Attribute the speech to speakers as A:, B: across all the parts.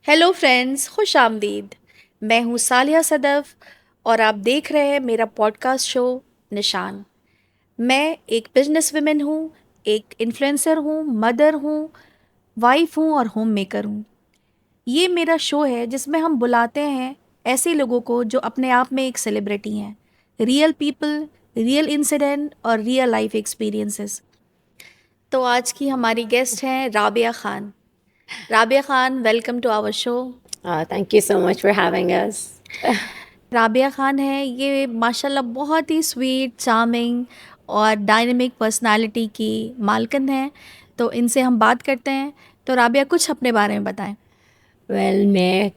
A: Hello friends, खुश आमदीद। मैं हूँ सालिया सदफ और आप देख रहे हैं मेरा पॉडकास्ट शो निशान। मैं एक बिजनेस वुमेन हूँ, एक इन्फ्लुएंसर हूँ, मदर हूँ, वाइफ हूँ और होम मेकर हूँ। ये मेरा शो है जिसमें हम बुलाते हैं ऐसे लोगों को जो अपने आप में एक सेलिब्रिटी हैं। रियल पीपल, रियल इंसिडेंट और रियल लाइफ एक्सपीरियंसेस। तो आज की हमारी गेस्ट हैं Rabia Khan. Rabia Khan, welcome to our show.
B: Thank you so much for having us.
A: Rabia Khan है ये माशाल्लाह बहुत ही स्वीट, चार्मिंग और डायनेमिक पर्सनालिटी की मालकिन है। तो इनसे हम बात करते हैं। तो राबिया, कुछ अपने बारे में बताएं।
B: Well, मैं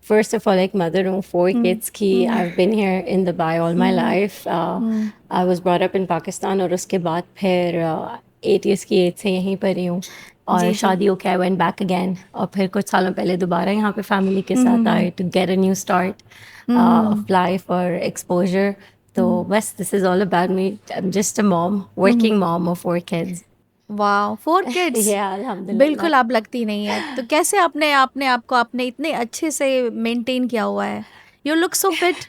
B: first of all एक mother हूँ, four kids की. I've been here in Dubai all my life. I was brought up in Pakistan और उसके बाद फिर 8 years की एज से यहीं पर ही हूँ. और
A: जी जी।
B: शादी होके I went back again और फिर कुछ सालों पहले दोबारा यहाँ पे फैमिली के साथ आए to get a new start of life और exposure. तो बस this is all about me. I'm just a mom, working mom of 4 kids.
A: वाह, 4 किड्स।
B: Yeah, अल्हम्दुलिल्लाह.
A: बिल्कुल आप लगती नहीं है। तो कैसे आपने आपने आपको आपने इतने अच्छे से मेंटेन किया हुआ है? You look so fit.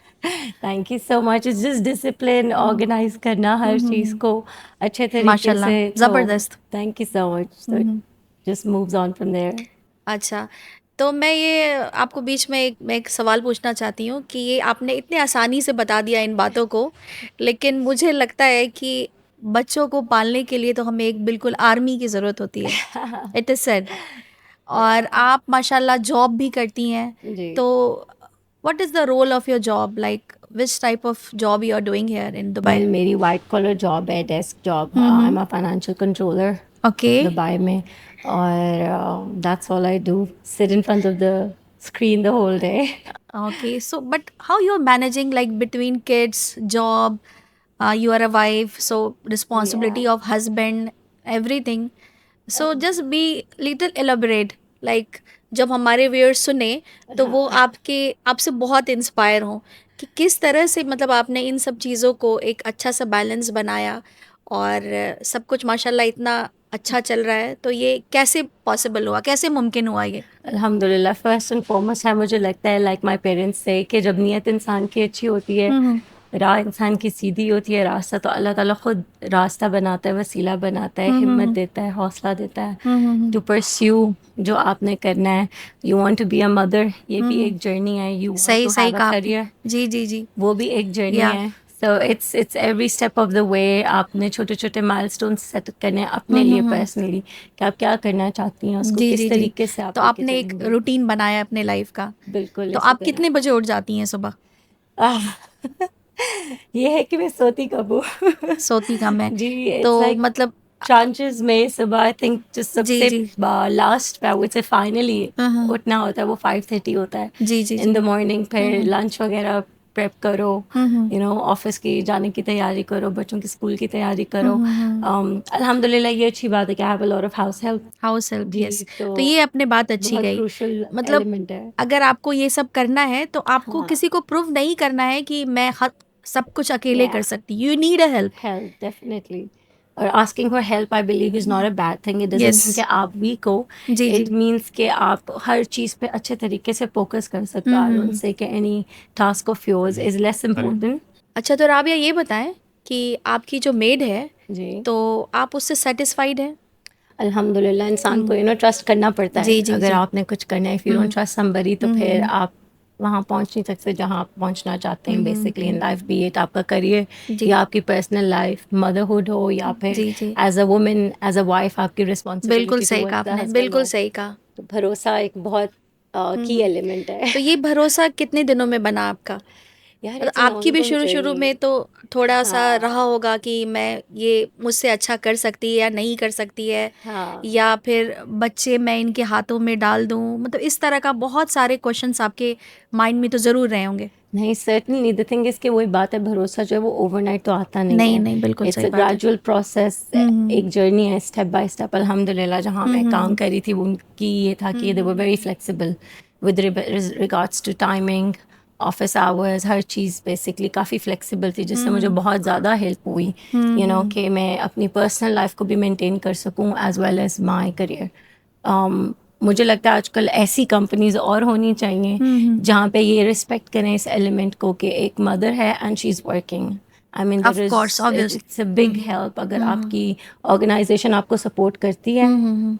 B: Thank you so much. It's just discipline, organise करना हर चीज़ को अच्छे तरीके
A: माशाल्लाह,
B: से. तो
A: ज़बरदस्त।
B: Thank you so much. तो just moves on from there.
A: अच्छा, तो मैं ये आपको बीच में मैं एक सवाल पूछना चाहती हूँ कि ये आपने इतने आसानी से बता दिया इन बातों को, लेकिन मुझे लगता है कि बच्चों को पालने के लिए तो हमें एक बिल्कुल आर्मी की ज़रूरत होती है। It is said. और आप माशाल्लाह जॉब भी करती हैं।
B: जी.
A: तो what is the role of your job, like which type of job you are doing here in Dubai?
B: Well मेरी वाइट कॉलर जॉब है, desk job. I am a financial controller
A: okay.
B: Dubai में. और that's all I do, sit in front of the screen the whole day.
A: Okay, so but how you're managing like between kids, job, you are a wife, so
B: Yeah.
A: responsibility of husband, everything. So just be little elaborate, like जब हमारे viewers सुने तो वो आपके आपसे बहुत inspire हों कि किस तरह से मतलब आपने इन सब चीज़ों को एक अच्छा सा बैलेंस बनाया और सब कुछ माशाल्लाह इतना अच्छा चल रहा है। तो ये कैसे पॉसिबल हुआ, कैसे मुमकिन हुआ ये?
B: अल्हम्दुलिल्लाह. फर्स्ट एंड फॉरमोस्ट है, मुझे लगता है लाइक माय पेरेंट्स से कि जब नीयत इंसान की अच्छी होती है, राह इंसान की सीधी होती है, रास्ता तो अल्लाह ताला खुद रास्ता बनाता है, वसीला बनाता है, हिम्मत देता है, हौसला देता है टू परस्यू जो आपने करना है. You want to be a mother, ये भी एक जर्नी है. यू वांट
A: सही
B: टू
A: सही
B: हैव अ
A: कहा आपने।
B: करियर,
A: जी जी जी।
B: वो भी एक जर्नी
A: या
B: है. So it's every step of the way. आपने छोटे छोटे माइलस्टोन्स सेट करने हैं अपने लिए पर्सनली कि आप क्या करना चाहती हैं, उसको
A: जी
B: किस
A: जी जी।
B: तरीके से
A: तो
B: आप लेके
A: आपने एक
B: चलेंगे.
A: रूटीन बनाया अपने लाइफ का।
B: बिल्कुल
A: तो
B: इसी
A: आप
B: तरह.
A: कितने बजे उठ जाती हैं सुबह?
B: आह, ये है कि मैं सोती कब हूँ.
A: सोती कम है
B: जी.
A: तो
B: इट्स लाइक
A: मतलब
B: ट्रांचेस में सुबह आई थिंक जो
A: जी
B: सबसे
A: जी।
B: लास्ट पे वो से फाइनली
A: हम्म।
B: उठना होता है वो 5:30 होता है
A: जी जी
B: इन
A: जी।
B: The morning. फिर लंच वगैरह प्रेप करो, ऑफिस की जाने की तैयारी करो, बच्चों की स्कूल की तैयारी करो. अल्हम्दुलिल्लाह ये अच्छी बात है कि I have a lot of house help.
A: House help,
B: जी.
A: यस।
B: तो
A: तो ये अपने बात अच्छी
B: बहुत
A: गई।
B: क्रूशल
A: मतलब
B: एलिमेंट है.
A: अगर आपको ये सब करना है तो आपको
B: हाँ.
A: किसी को प्रूव नहीं करना है कि मैं सब कुछ अकेले
B: या
A: कर सकती, you need a help.
B: Help definitely. और asking for help I believe is not a bad thing. It doesn't
A: yes.
B: Mean कि आप वीक हो.
A: जी जी।
B: इट मीन्स कि आप हर चीज़ पे अच्छे तरीके से फोकस कर सकते हो. आई डोंट से कि any task of yours is less important.
A: अच्छा, तो राबिया ये बताएं कि आपकी जो मेड है
B: जी.
A: तो आप उससे सेटिस्फाइड हैं?
B: अल्हम्दुलिल्लाह. इंसान को ट्रस्ट करना पड़ता है.
A: जी जी
B: अगर
A: जी।
B: आपने कुछ करना है, if you don't trust somebody, तो फिर आप वहाँ पहुँच नहीं सकते जहाँ आप पहुँचना चाहते हैं basically in life. Be it आपका करियर
A: जी
B: या आपकी पर्सनल लाइफ, मदरहुड हो या फिर
A: जी जी।
B: As a woman, as a wife आपकी
A: बिल्कुल
B: रिस्पॉन्सिबिलिटी
A: सही कहा
B: टुवर्ड्स द
A: आपने,
B: हस्बैंड
A: बिल्कुल
B: हो.
A: सही कहा।
B: तो भरोसा एक बहुत की एलिमेंट है.
A: तो ये भरोसा कितने दिनों में बना आपका?
B: यार
A: मतलब
B: इट्स एन
A: आपकी भी
B: ऑनगोइंग
A: शुरू शुरू
B: जर्नी.
A: में तो थोड़ा सा रहा
B: हाँ.
A: होगा कि मैं ये मुझसे अच्छा कर सकती है या नहीं कर सकती है,
B: हाँ.
A: या फिर बच्चे मैं इनके हाथों में डाल दूं, मतलब इस तरह का बहुत सारे क्वेश्चंस आपके माइंड में तो ज़रूर रहे होंगे।
B: नहीं, सर्टेनली द थिंग इज़ कि वही बात है, भरोसा जो है वो ओवरनाइट तो आता नहीं
A: नहीं
B: है.
A: नहीं, बिल्कुल
B: इट्स
A: सही
B: अ
A: बात है।
B: Gradual process. एक जर्नी है, स्टेप बाय स्टेप. अल्हम्दुलिल्लाह जहाँ मैं काम कर रही थी वो उनकी ये था कि they were very flexible with regards to timing, office hours, हर चीज़ बेसिकली काफ़ी फ्लेक्सिबल थी, जिससे मुझे बहुत ज़्यादा हेल्प हुई कि मैं अपनी पर्सनल लाइफ को भी मेंटेन कर सकूं as well as my career. मुझे लगता है आजकल ऐसी कंपनीज और होनी चाहिए जहाँ पे ये रिस्पेक्ट करें इस एलिमेंट को कि एक मदर है and she is working. I mean
A: of course, obviously.
B: It's a big help अगर आपकी ऑर्गेनाइजेशन आपको सपोर्ट करती है,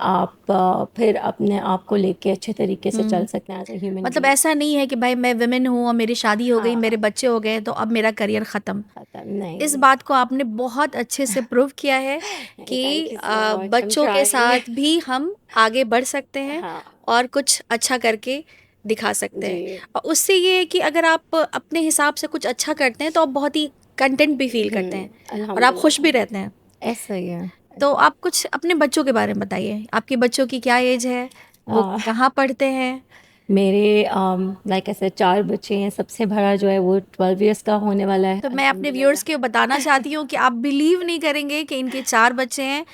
B: आप फिर अपने आप को लेके अच्छे तरीके से चल सकते हैं एज अ ह्यूमन।
A: मतलब ऐसा नहीं है कि भाई मैं विमेन हूँ और मेरी शादी हो गई,
B: हाँ।
A: मेरे बच्चे हो गए तो अब मेरा करियर ख़त्म।
B: खत्म नहीं।
A: इस बात को आपने बहुत अच्छे से प्रूव किया है कि
B: thank you so much, I am
A: बच्चों के
B: ट्राइंग।
A: साथ भी हम आगे बढ़ सकते हैं
B: हाँ
A: और कुछ अच्छा करके दिखा सकते हैं।
B: जी।
A: और उससे ये है कि अगर आप अपने हिसाब से कुछ अच्छा करते हैं तो आप बहुत ही कंटेंट भी फील करते हैं और आप खुश भी
B: अल्हम्दुलिल्लाह।
A: रहते हैं।
B: ऐसा ही है।
A: तो आप कुछ अपने बच्चों के बारे में बताइए, आपके बच्चों की क्या एज है, वो
B: आ,
A: कहाँ पढ़ते हैं?
B: मेरे लाइक ऐसे 4 बच्चे हैं। सबसे बड़ा जो है वो 12 इयर्स का होने वाला है
A: तो मैं अपने व्यूअर्स
B: अल्हम्दुलिल्लाह।
A: को बताना चाहती हूँ कि आप बिलीव नहीं करेंगे कि इनके 4 बच्चे हैं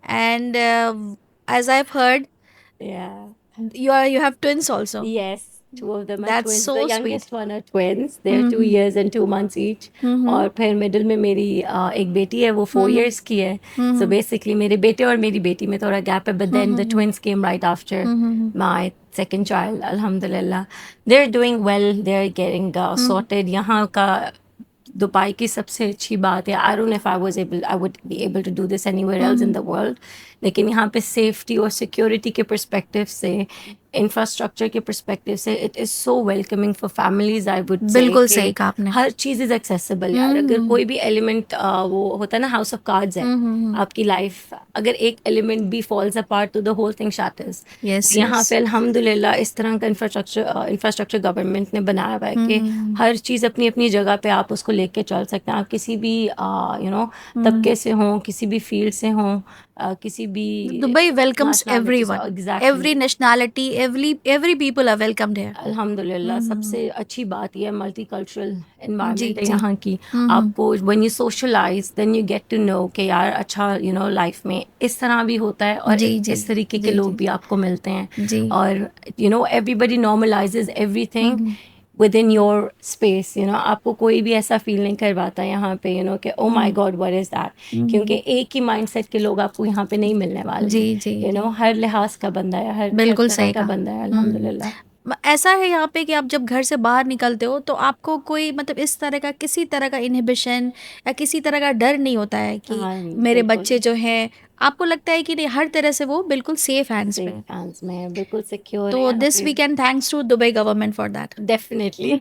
A: and as I have heard
B: Yeah.
A: you have twins also.
B: Yes, 2 of them are
A: That's
B: twins.
A: so
B: The
A: sweet.
B: youngest one are twins. They're 2 years and 2 months each. और फिर मिडिल में मेरी एक बेटी है, वो 4 years की है. So basically मेरे बेटे और मेरी बेटी में थोड़ा gap है, but then the twins came right after my second child. Alhamdulillah. They're doing well. They're getting sorted. यहाँ का दुबई की सबसे अच्छी बात है, I don't know if I would be able to do this anywhere else in the world, लेकिन यहाँ पे सेफ्टी और सिक्योरिटी के पर्सपेक्टिव से, इंफ्रास्ट्रक्चर के पर्सपेक्टिव से it is so welcoming for families. I would से
A: बिल्कुल सही कहा आपने।
B: हर चीज़ इज़ एक्सेसिबल यार। अगर कोई भी एलिमेंट वो होता है ना, हाउस ऑफ कार्ड्स है आपकी लाइफ, अगर एक एलिमेंट भी फॉल्स अपार्ट तो the whole thing shatters.
A: Yes,
B: यहाँ
A: yes.
B: पे अल्हम्दुलिल्लाह इस तरह का इंफ्रास्ट्रक्चर गवर्नमेंट ने बनाया हुआ है कि हर चीज़ अपनी अपनी जगह पे आप उसको लेके चल सकते हैं। आप किसी भी तबके से हों, किसी भी फील्ड से हों, किसी भी
A: Dubai welcomes
B: nationality से,
A: everyone.
B: exactly।
A: Every nationality, every people are welcomed here.
B: अल्हम्दुलिल्लाह सबसे अच्छी बात यह मल्टी कल्चरल
A: जी
B: इन्वायरमेंट है
A: जी।
B: यहाँ की। आपको when you socialise then you get to know कि यार अच्छा लाइफ में इस तरह भी होता है और
A: जी जी
B: इस तरीके के
A: जी
B: लोग
A: जी
B: भी आपको मिलते हैं।
A: जी।
B: और everybody normalises everything within your space. आपको कोई भी ऐसा फील नहीं करवाता यहाँ पे कि ओ माई गॉड व्हाट इज दैट, क्योंकि एक ही माइंडसेट के लोग आपको यहाँ पे नहीं मिलने वाले।
A: जी जी
B: हर लिहाज का बंदा है, हर
A: बिल्कुल
B: तरह
A: सही
B: का
A: कहा।
B: बंदा है अल्हम्दुलिल्लाह।
A: ऐसा है यहाँ पे कि आप जब घर से बाहर निकलते हो तो आपको कोई मतलब इस तरह का किसी तरह का इनहिबिशन या किसी तरह का डर नहीं होता है कि
B: हाँ
A: मेरे
B: बिल्कुल
A: बच्चे जो हैं, आपको लगता है कि नहीं, हर तरह से वो बिल्कुल सेफ हैंड्स में
B: सेफ
A: है।
B: हैंड्स में है, बिल्कुल सिक्योर
A: तो
B: है
A: this we can thanks to Dubai government for that.
B: Definitely.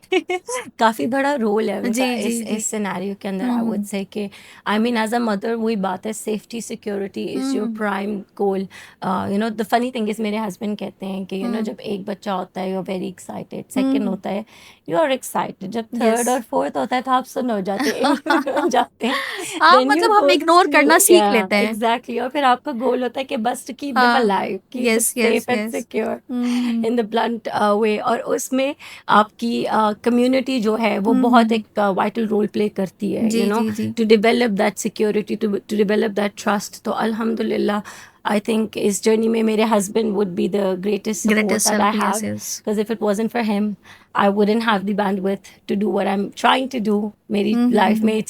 B: काफ़ी बड़ा रोल है उनका
A: जी जी
B: इस
A: जी।
B: सिनेरियो के अंदर। आई वुड से कि I mean as a mother वही बात है, safety security is your prime goal. The funny thing is मेरे हस्बैंड कहते हैं कि जब एक बच्चा होता है you are very excited, second होता है यू आर एक्साइटेड, जब थर्ड और फोर्थ होता है तो आप सुन हो जाते हैं जाते हैं।
A: हाँ,
B: Then you
A: मतलब हम
B: go
A: इग्नोर
B: to
A: करना सीख
B: yeah
A: लेते हैं।
B: exactly। और फिर आपका गोल होता है कि बस टू कीप देम
A: हाँ,
B: alive, keep it
A: yes yes
B: safe and
A: yes.
B: Secure in the blunt way. और उसमें आपकी कम्युनिटी जो है वो बहुत एक वाइटल रोल प्ले करती है
A: जी जी जी।
B: To develop that security, to develop that trust. तो अल्हम्दुलिल्लाह आई थिंक इस जर्नी में मेरे husband would be the greatest support
A: greatest
B: that I
A: help,
B: have,
A: yes yes.
B: because if it wasn't for him I wouldn't have the bandwidth to do what I'm trying to do। मेरी life में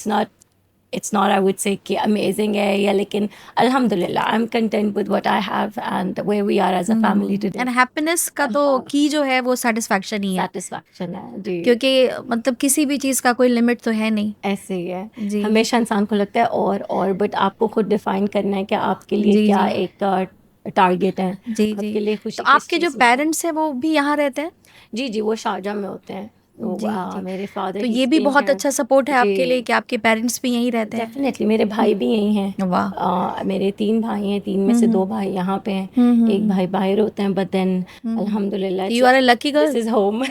B: it's not I would say कि amazing है या, लेकिन अल्हम्दुलिल्लाह I'm content with what I have and where we are as a family today।
A: And happiness का तो की जो है वो सेटिस्फैक्शन ही है,
B: सेटिस्फैक्शन है जी।
A: क्योंकि मतलब किसी भी चीज़ का कोई लिमिट तो है नहीं।
B: ऐसे ही है
A: जी
B: हमेशा इंसान को लगता है और बट आपको खुद डिफाइन करना है कि आपके लिए
A: जी
B: क्या
A: जी
B: एक टारगेट है,
A: जी जी।
B: आपके लिए खुशी
A: तो
B: किस
A: आपके जो
B: चीज़ में है।
A: पेरेंट्स हैं वो भी यहाँ रहते हैं?
B: जी जी वो शारजा में होते हैं। तो
A: जी जी।
B: मेरे फादर
A: तो
B: ही
A: ये भी
B: स्पेन
A: बहुत
B: हैं
A: अच्छा सपोर्ट है आपके लिए
B: जी।
A: कि आपके पेरेंट्स भी यहीं रहते हैं।
B: डेफिनेटली मेरे भाई भी यही हैं।
A: वाह।
B: मेरे 3 भाई हैं, 3 में से 2 भाई यहाँ पे हैं, एक भाई बाहर होते हैं, बट देन अल्हम्दुलिल्लाह
A: you are a lucky
B: this
A: girl.
B: Is home.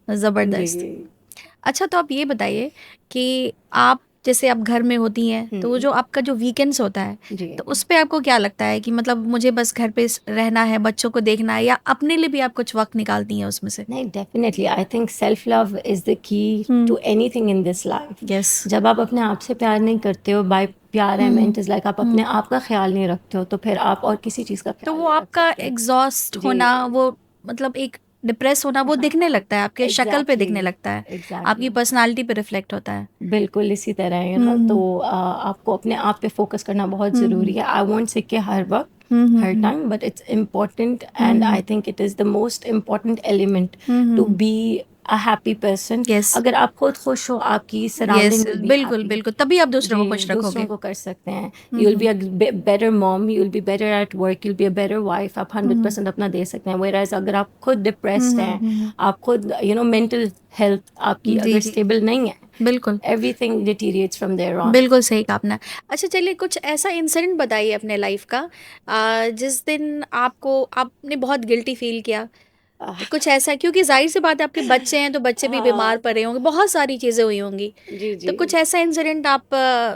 A: ज़बरदस्त।
B: जी
A: अच्छा, तो आप ये बताइए कि आप जैसे आप घर में होती हैं तो वो जो आपका जो वीकेंड्स होता है
B: जी
A: तो उस पे आपको क्या लगता है कि मतलब मुझे बस घर पे रहना है, बच्चों को देखना है, या अपने लिए भी आप कुछ वक्त निकालती हैं उसमें से?
B: नहीं definitely I think self love is the key to anything in this life.
A: Yes.
B: जब आप अपने आप से प्यार नहीं करते हो, बाय प्यार आई मीन इज लाइक आप अपने आप का ख्याल नहीं रखते हो, तो फिर आप और किसी चीज़ का
A: तो
B: ख्याल
A: वो
B: नहीं रख
A: आपका
B: सकते।
A: एग्जॉस्ट
B: जी
A: होना, वो मतलब एक डिप्रेस होना, वो दिखने लगता है, आपके शक्ल पे दिखने लगता है, आपकी
B: एग्जैक्टली
A: पर्सनालिटी पे रिफ्लेक्ट होता है।
B: बिल्कुल इसी तरह है तो आपको अपने आप पे फोकस करना बहुत ज़रूरी है। आई वॉन्ट से कि हर वक्त her time, but it's important, and I think it is the most important element to be a happy person.
A: Yes.
B: अगर आप खुद खुश हो, आपकी
A: यस,
B: surrounding will be
A: बिल्कुल
B: happy.
A: बिल्कुल, तभी आप दूसरों को
B: जी,
A: खुश
B: दूसरों
A: रखोगे।
B: को कर सकते हैं. You'll be a better mom, you'll be better at work, you'll be a better wife. आप 100% अपना दे सकते हैं. Whereas अगर आप खुद depressed हैं, आप खुद mental health आपकी
A: जी,
B: अगर
A: जी।
B: stable नहीं है,
A: बिल्कुल
B: everything deteriorates from there on.
A: बिल्कुल सही कहा आपने। अच्छा चलिए, कुछ ऐसा इंसिडेंट बताइए अपने लाइफ का जिस दिन आपने बहुत गिल्टी फील किया, कुछ ऐसा, क्योंकि जाहिर सी बात है आपके बच्चे हैं तो बच्चे भी बीमार
B: हाँ,
A: पड़े होंगे, बहुत सारी चीज़ें हुई होंगी,
B: जी
A: तो
B: जी.
A: कुछ ऐसा इंसिडेंट आप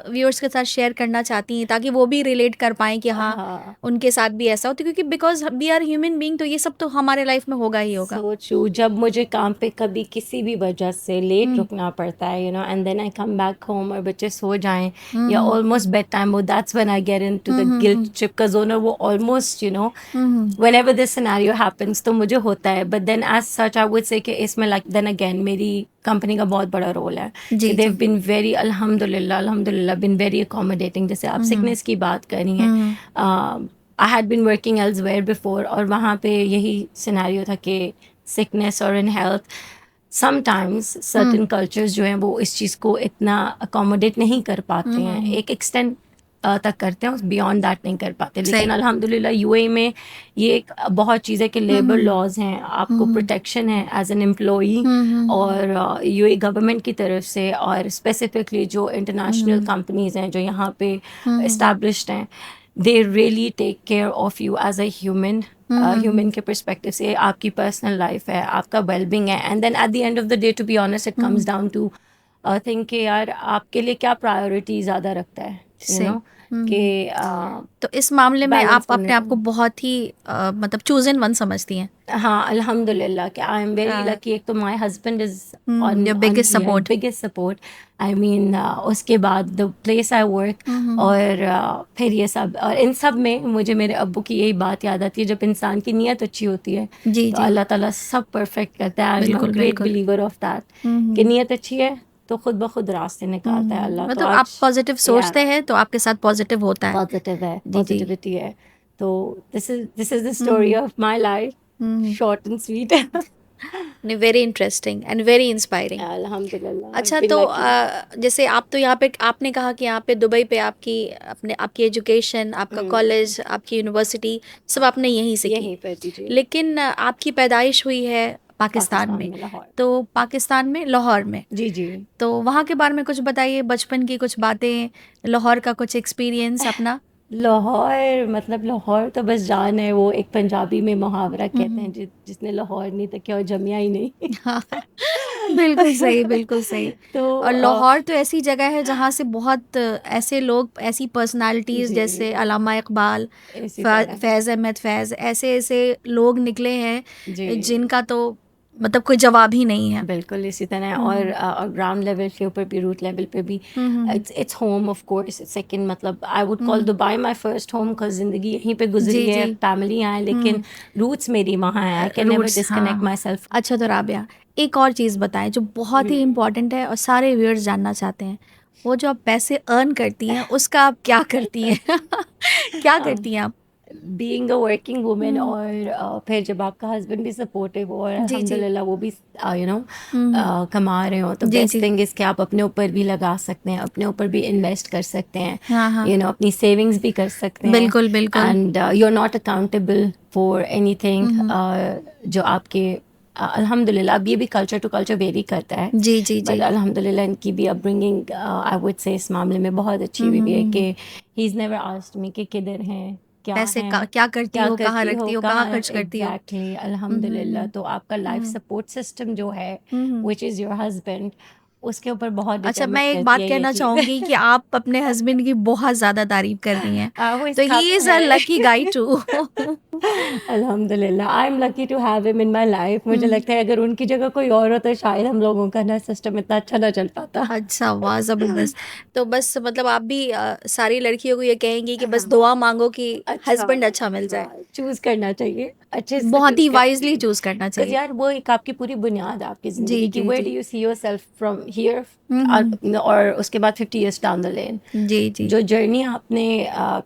A: व्यूअर्स के साथ शेयर करना चाहती हैं ताकि वो भी रिलेट कर पाएँ कि हाँ
B: हाँ,
A: उनके साथ भी ऐसा होता है, क्योंकि because we are human being, तो ये सब तो हमारे लाइफ में होगा ही होगा।
B: सोचू जब मुझे काम पे कभी किसी भी वजह से लेट रुकना पड़ता है, and then I come back home और बच्चे सो जाएं या ऑलमोस्ट बेड टाइम हो, that's when I get into the guilt trip का जोन, और वो almost whenever this scenario happens तो मुझे होता है. But then as such I would say कि इसमें लाइक देन अगेन मेरी कंपनी का बहुत बड़ा रोल है
A: जी,
B: कि देव बिन वेरी अल्हम्दुलिल्लाह बिन वेरी अकोमोडेटिंग. जैसे आप सिकनेस की बात कर रही हैं, I had been working elsewhere before, और वहाँ पे यही सिनेरियो था कि सिकनेस और in health sometimes certain cultures जो हैं वो इस चीज़ को इतना अकोमोडेट नहीं कर पाते हैं. एक एक्सटेंट तक करते हैं, बियॉन्ड दैट नहीं कर पाते. लेकिन अल्हम्दुलिल्लाह यूएई में ये एक बहुत चीज़ है कि लेबर लॉज हैं, आपको प्रोटेक्शन है एज एन एम्प्लॉई, और यूएई गवर्नमेंट की तरफ से, और स्पेसिफिकली जो इंटरनेशनल कंपनीज हैं जो यहाँ पे इस्टेब्लिश्ड हैं, they really take care of you as a human. Human के परस्पेक्टिव से आपकी पर्सनल लाइफ है, आपका वेलबींग है, and then at the end of the day to be honest it comes down to think कि यार आपके लिए क्या प्रायोरिटी ज़्यादा रखता है, कि
A: तो इस मामले में
B: balance
A: आप अपने आप को बहुत ही मतलब चूज इन वन समझती हैं।
B: हाँ, अल्हम्दुलिल्लाह कि आई एम वेरी लकी. एक तो my husband is
A: your biggest support.
B: Biggest support. I mean उसके बाद द प्लेस आई वर्क, और फिर ये सब, और इन सब में मुझे मेरे अब्बू की यही बात याद आती है, जब इंसान की नीयत अच्छी होती है
A: जी,
B: तो
A: जी।
B: अल्लाह ताला सब परफेक्ट करता है. I am great believer of that कि नीयत अच्छी है तो खुद ब खुद रास्ते निकालता है अल्लाह.
A: मतलब आप पॉजिटिव सोचते हैं तो आपके साथ पॉजिटिव होता है।
B: पॉजिटिव है, पॉजिटिविटी है. तो this is the story of my life, short and sweet.
A: Very interesting and very inspiring.
B: अल्हम्दुलिल्लाह.
A: अच्छा, तो जैसे आप तो यहाँ पे आपने कहा कि यहाँ पे दुबई पे आपकी एजुकेशन, आपका कॉलेज, आपकी यूनिवर्सिटी सब आपने यहीं से
B: यहीं
A: की,
B: पर जी.
A: लेकिन आपकी पैदाइश हुई है पाकिस्तान में,
B: लाहौर.
A: तो पाकिस्तान में लाहौर में,
B: जी जी.
A: तो वहाँ के बारे में कुछ बताइए, बचपन की कुछ बातें, लाहौर का कुछ एक्सपीरियंस अपना।
B: लाहौर मतलब लाहौर तो बस जान है, वो एक पंजाबी में मुहावरा कहते हैं, जिसने लाहौर नहीं तो क्या जमिया ही नहीं.
A: हाँ, बिल्कुल सही, बिल्कुल सही।
B: तो
A: और लाहौर तो ऐसी जगह है जहाँ से बहुत ऐसे लोग, ऐसी पर्सनालिटीज
B: जी.
A: जैसे अल्लामा इकबाल,
B: इसी तरह.
A: फैज़ अहमद फैज़, ऐसे ऐसे लोग निकले हैं
B: जी.
A: जिनका तो मतलब कोई जवाब ही नहीं है।
B: बिल्कुल इसी तरह. और ग्राउंड लेवल के ऊपर भी, रूट लेवल पे भी, it's home of course. Second मतलब I would call Dubai my first home, because जिंदगी यहीं पे गुजरी
A: जी,
B: है,
A: जी.
B: फैमिली यहाँ है, लेकिन रूट्स मेरी वहाँ है. I can never
A: Roots,
B: disconnect
A: हाँ.
B: Myself.
A: अच्छा, तो राबिया, एक और चीज़ बताएं जो बहुत ही इम्पोर्टेंट है और सारे व्यूअर्स जानना चाहते हैं, वो जो आप पैसे अर्न करती हैं उसका आप क्या करती हैं? क्या करती हैं आप?
B: बीइंग अ वर्किंग वुमेन, और फिर जब आपका हस्बैंड भी सपोर्टिव हो और
A: जी, जी.
B: अल्हम्दुलिल्लाह वो भी कमा रहे हो, तो
A: जी,
B: बेस्ट
A: जी.
B: थिंग इज कि आप अपने ऊपर भी लगा सकते हैं, अपने ऊपर भी इन्वेस्ट कर सकते हैं,
A: हाँ, हाँ.
B: अपनी सेविंग्स भी कर सकते हैं.
A: बिल्कुल, बिल्कुल.
B: And you are not accountable for anything जो आपके अल्हम्दुलिल्लाह. अब ये भी कल्चर टू कल्चर वेरी करता है.
A: जी, जी, जी.
B: बट अल्हम्दुलिल्लाह इनकी भी अपब्रिंगिंग आई वुड से इस मामले में बहुत अच्छी हुई है कि he is never asked me कि किधर हैं, क्या
A: पैसे
B: हैं,
A: क्या करती हो, कहाँ रखती हो, कहाँ खर्च करती हो?
B: एग्जैक्टली. अल्हम्दुलिल्लाह. तो आपका लाइफ सपोर्ट सिस्टम जो है, व्हिच इज योर हस्बैंड, उसके ऊपर बहुत
A: अच्छा,
B: डिपेंड
A: मैं एक बात कहना चाहूंगी कि आप अपने हस्बैंड की बहुत ज्यादा तारीफ कर रही हैं, तो he is a lucky guy too.
B: अल्हम्दुलिल्लाह. I am lucky to have him in my life. मुझे लगता है अगर उनकी जगह कोई और हो तो शायद हम लोगों का ना सिस्टम इतना अच्छा ना चल पाता.
A: अच्छा, वाह, जबरदस्त. तो बस मतलब आप भी सारी लड़कियों को ये कहेंगी कि बस दुआ मांगो कि हस्बैंड अच्छा मिल जाए.
B: चूज करना चाहिए अच्छे से,
A: बहुत ही
B: choose करना
A: वाइजली
B: चाहिए.
A: चूज करना
B: Because
A: चाहिए.
B: यार वो एक आपकी पूरी बुनियाद है आपकी
A: जी,
B: जिंदगी की.
A: जी,
B: वेयर
A: जी.
B: Do you see yourself from here और उसके बाद 50 years डाउन द लेन।
A: जी जी।
B: जो जर्नी आपने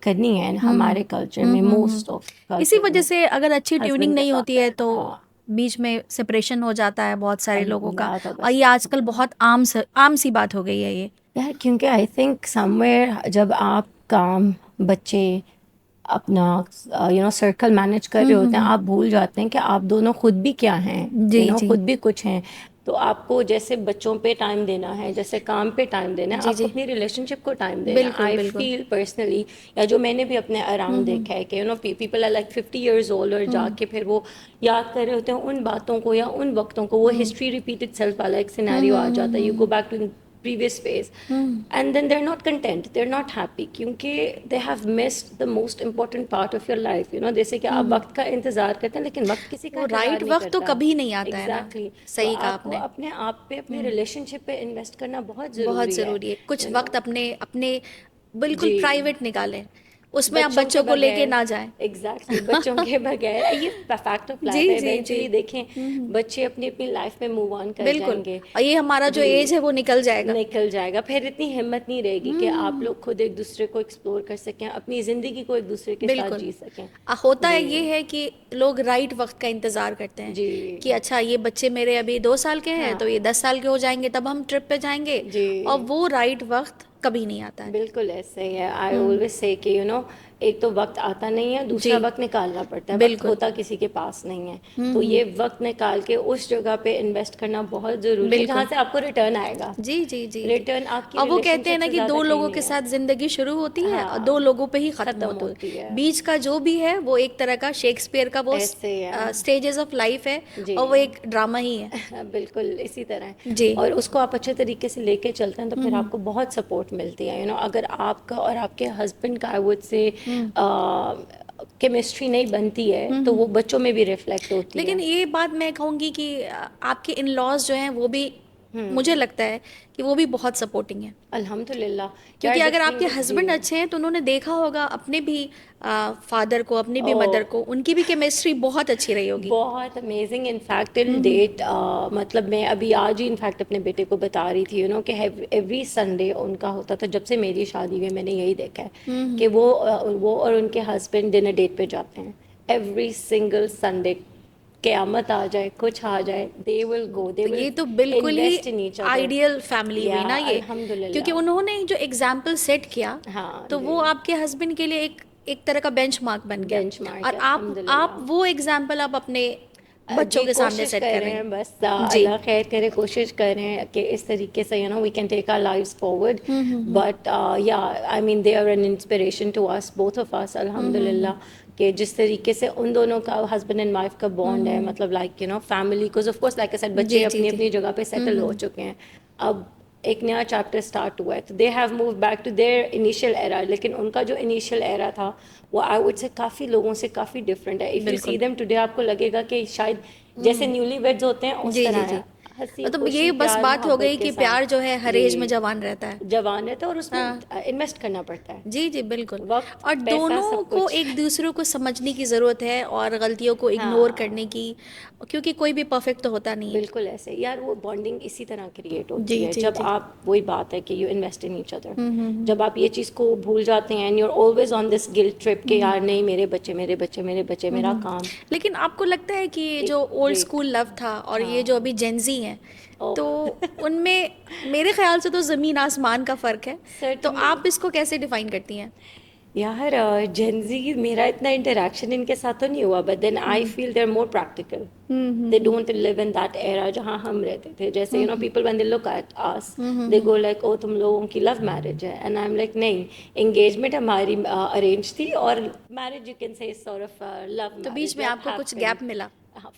B: करनी है हमारे कल्चर में, मोस्ट ऑफ
A: इसी वजह से अगर अच्छी ट्यूनिंग
B: husband के
A: नहीं
B: साथ,
A: होती है तो
B: हाँ,
A: बीच में सेपरेशन हो जाता है बहुत सारे लोगों का,
B: या तो
A: और
B: बस
A: ये आजकल बहुत आम सी बात हो गई है ये।
B: यार, क्योंकि आई थिंक समवेयर जब आप काम, बच्चे, अपना सर्कल मैनेज कर रहे होते हैं, आप भूल जाते हैं कि आप दोनों खुद भी क्या हैं,
A: जी जी
B: खुद भी कुछ हैं। तो आपको जैसे बच्चों पे टाइम देना है, जैसे काम पे टाइम देना है,
A: जी
B: आपको
A: जी।
B: अपनी रिलेशनशिप को टाइम देना है।
A: बिल्कुल
B: आई
A: बिल्कुल।
B: फील पर्सनली, या जो मैंने भी अपने अराउंड देखा है कि people are like 50 years old, और जाके फिर वो याद कर रहे होते हैं उन बातों को या उन वक्तों को, वो हिस्ट्री रिपीटेड सेल्फ वाला एक सिनेरियो आ जाता है। You go back to previous phase, and then they're not content, they're not happy, क्योंकि they have missed the most important part of your life, जैसे कि आप वक्त का इंतजार करते हैं लेकिन वक्त किसी का
A: वो
B: इंतजार
A: राइट
B: नहीं
A: वक्त तो
B: करता।
A: कभी नहीं आता है ना।
B: एग्जैक्टली तो
A: सही कहा
B: आपको
A: आपने।
B: अपने आप पे, अपने रिलेशनशिप पे इन्वेस्ट करना बहुत
A: बहुत
B: ज़रूरी है।
A: ज़रूरी है, कुछ
B: यू नो
A: वक्त अपने अपने बिल्कुल
B: जी,
A: प्राइवेट निकालें, उसमें आप
B: बच्चों के
A: बच्चों को लेके
B: बगैर,
A: ना जाएं।
B: एग्जैक्टली बच्चों के बगैर, ये फैक्ट ऑफ
A: जी
B: लाइफ है।
A: जी जी।
B: इवेंचुअली देखें बच्चे अपनी अपनी लाइफ में मूव ऑन कर
A: बिल्कुल,
B: जाएंगे।
A: और ये हमारा जो
B: जी,
A: एज है वो निकल जाएगा।
B: निकल जाएगा, फिर इतनी हिम्मत नहीं रहेगी कि आप लोग खुद एक दूसरे को एक्सप्लोर कर सकें, अपनी ज़िंदगी को एक दूसरे के साथ
A: बिल्कुल।
B: जी सकें।
A: होता है
B: जी
A: ये है कि लोग राइट वक्त का इंतज़ार करते हैं
B: जी
A: कि अच्छा ये बच्चे मेरे अभी 2 साल के हैं तो ये
B: हाँ
A: 10 साल के हो जाएंगे तब हम ट्रिप पे जाएंगे,
B: जी,
A: और वो राइट वक्त कभी नहीं आता है।
B: बिल्कुल ऐसे ही है। आई ऑलवेज से कि एक तो वक्त आता नहीं है,
A: जी
B: दूसरा वक्त निकालना पड़ता है। वक्त
A: बिल्कुल।
B: होता किसी के पास नहीं है, तो ये वक्त निकाल के उस जगह पे इन्वेस्ट करना बहुत ज़रूरी है जहाँ
A: बिल्कुल।
B: से आपको रिटर्न आएगा।
A: जी जी जी जी।
B: रिटर्न आपकी
A: और वो कहते हैं
B: रिलेशनशिप
A: ना
B: से
A: कि
B: ज़्यादा
A: दो
B: कहीं
A: लोगों
B: नहीं
A: के
B: है।
A: साथ जिंदगी शुरू होती है और दो
B: हाँ,
A: लोगों पे ही खत्म
B: ख़त्म
A: होती
B: होती
A: है।
B: है।
A: बीच का जो भी है वो एक तरह का शेक्सपियर का वो
B: ऐसे है
A: स्टेजेस ऑफ लाइफ है,
B: जी।
A: और वो एक ड्रामा ही है।
B: बिल्कुल इसी तरह है।
A: जी।
B: और उसको आप अच्छे तरीके से लेके चलते हैं तो फिर आपको बहुत सपोर्ट मिलती है। अगर आपका और आपके हस्बैंड का आई वुड से केमिस्ट्री नहीं बनती है तो वो बच्चों में भी रिफ्लेक्ट होती
A: लेकिन
B: है।
A: ये बात मैं कहूँगी कि आपके इन लॉज जो हैं वो भी, मुझे लगता है कि वो भी बहुत सपोर्टिंग है,
B: अल्हम्दुलिल्लाह।
A: क्योंकि
B: यार
A: अगर आपके
B: डिफरेंट जी।
A: हस्बैंड अच्छे हैं तो उन्होंने देखा होगा अपने भी फादर को, अपनी भी
B: ओ,
A: मदर को, उनकी भी केमिस्ट्री बहुत अच्छी रही होगी।
B: बहुत अमेजिंग। इनफैक्ट टिल डेट, मतलब मैं अभी आज ही इनफैक्ट अपने बेटे को बता रही थी कि एवरी संडे उनका होता था। जब से मेरी शादी हुई मैंने यही देखा है कि वो और उनके हस्बैंड डिनर डेट पे जाते हैं एवरी सिंगल संडे। क़यामत आ जाए, कुछ आ जाए, दे विल गो, दे
A: तो
B: विल
A: ये तो बिल्कुल ही
B: invest in each other.
A: Ideal family हुई
B: या
A: ना ये, क्योंकि
B: अल्हम्दुलिल्लाह।
A: उन्होंने जो एग्जाम्पल सेट किया
B: हाँ
A: तो
B: जी,
A: वो आपके हस्बैंड के लिए एक एक तरह का बेंचमार्क बन गया,
B: बेंचमार्क
A: और
B: है
A: आप
B: अल्हम्दुलिल्लाह।
A: वो एग्जाम्पल आप अपने बच्चों
B: जी,
A: के सामने
B: कोशिश
A: सेट
B: कर
A: कर
B: रहे
A: रही
B: हैं बस,
A: हैं। जी।
B: अल्लाह खैर करे, कोशिश कर रहे हैं कि इस तरीके से we can take our lives forward. But या I mean they are an inspiration to us, both of us अल्हम्दुलिल्लाह। कि जिस तरीके से उन दोनों का हस्बैंड एंड वाइफ का बॉन्ड है, मतलब लाइक फैमिली को, of course like I said, बच्चे
A: जी जी
B: अपनी
A: जी।
B: अपनी जगह पे सेटल हो चुके हैं। अब एक नया चैप्टर स्टार्ट हुआ है, तो they have move back to their initial era. लेकिन उनका जो इनिशियल एरा था वो आई वुड से काफ़ी लोगों से काफ़ी डिफरेंट है। इफ़ यू सी
A: बिल्कुल।
B: देम टुडे आपको लगेगा कि शायद जैसे न्यूली वेड्स होते हैं उस
A: जी
B: तरह
A: जी जी।
B: है, हंसी
A: तो
B: खुशी
A: ये बस
B: प्यार
A: बात हो
B: मोहब्बत
A: गई
B: के
A: कि प्यार जो है
B: साथ।
A: हर
B: जी,
A: एज में जवान रहता है।
B: जवान रहता है और उसमें
A: हाँ।
B: इन्वेस्ट करना पड़ता है।
A: जी जी बिल्कुल।
B: वक्त,
A: और
B: पैसा,
A: दोनों
B: सब
A: को
B: कुछ।
A: एक दूसरे को समझने की ज़रूरत है और गलतियों को इग्नोर करने
B: हाँ,
A: की, क्योंकि कोई भी परफेक्ट तो होता नहीं है।
B: बिल्कुल ऐसे यार, वो बॉन्डिंग इसी तरह क्रिएट
A: जी
B: होती है
A: जी
B: जब
A: जी।
B: आप, वही बात है कि you invest in each other. जब आप ये चीज़ को भूल जाते हैं and you are always on this guilt trip कि यार नहीं, मेरे बच्चे, मेरे बच्चे, मेरे बच्चे, मेरा काम।
A: लेकिन आपको लगता है कि ये
B: एक
A: जो ओल्ड
B: ब्रेक।
A: स्कूल लव था और ये जो
B: हाँ।
A: अभी जेंजी हैं,
B: ओ
A: तो उनमें मेरे ख्याल से तो ज़मीन आसमान का फ़र्क है, तो
B: सर्टनली।
A: आप इसको कैसे डिफाइन करती हैं?
B: यार जेंजी, मेरा इतना इंटरेक्शन इनके साथ तो नहीं हुआ, but then I feel they are more practical. They don't live in that era जहाँ हम रहते थे। जैसे people when they look at us, they go like, ओ तुम लोगों की लव मैरिज है, एंड आई एम लाइक नहीं, एंगेजमेंट हमारी अरेंज थी और marriage you can say sort of love
A: तो
B: मैरिज
A: बीच में
B: दैट
A: आपको कुछ
B: हैपेंड।
A: गैप मिला?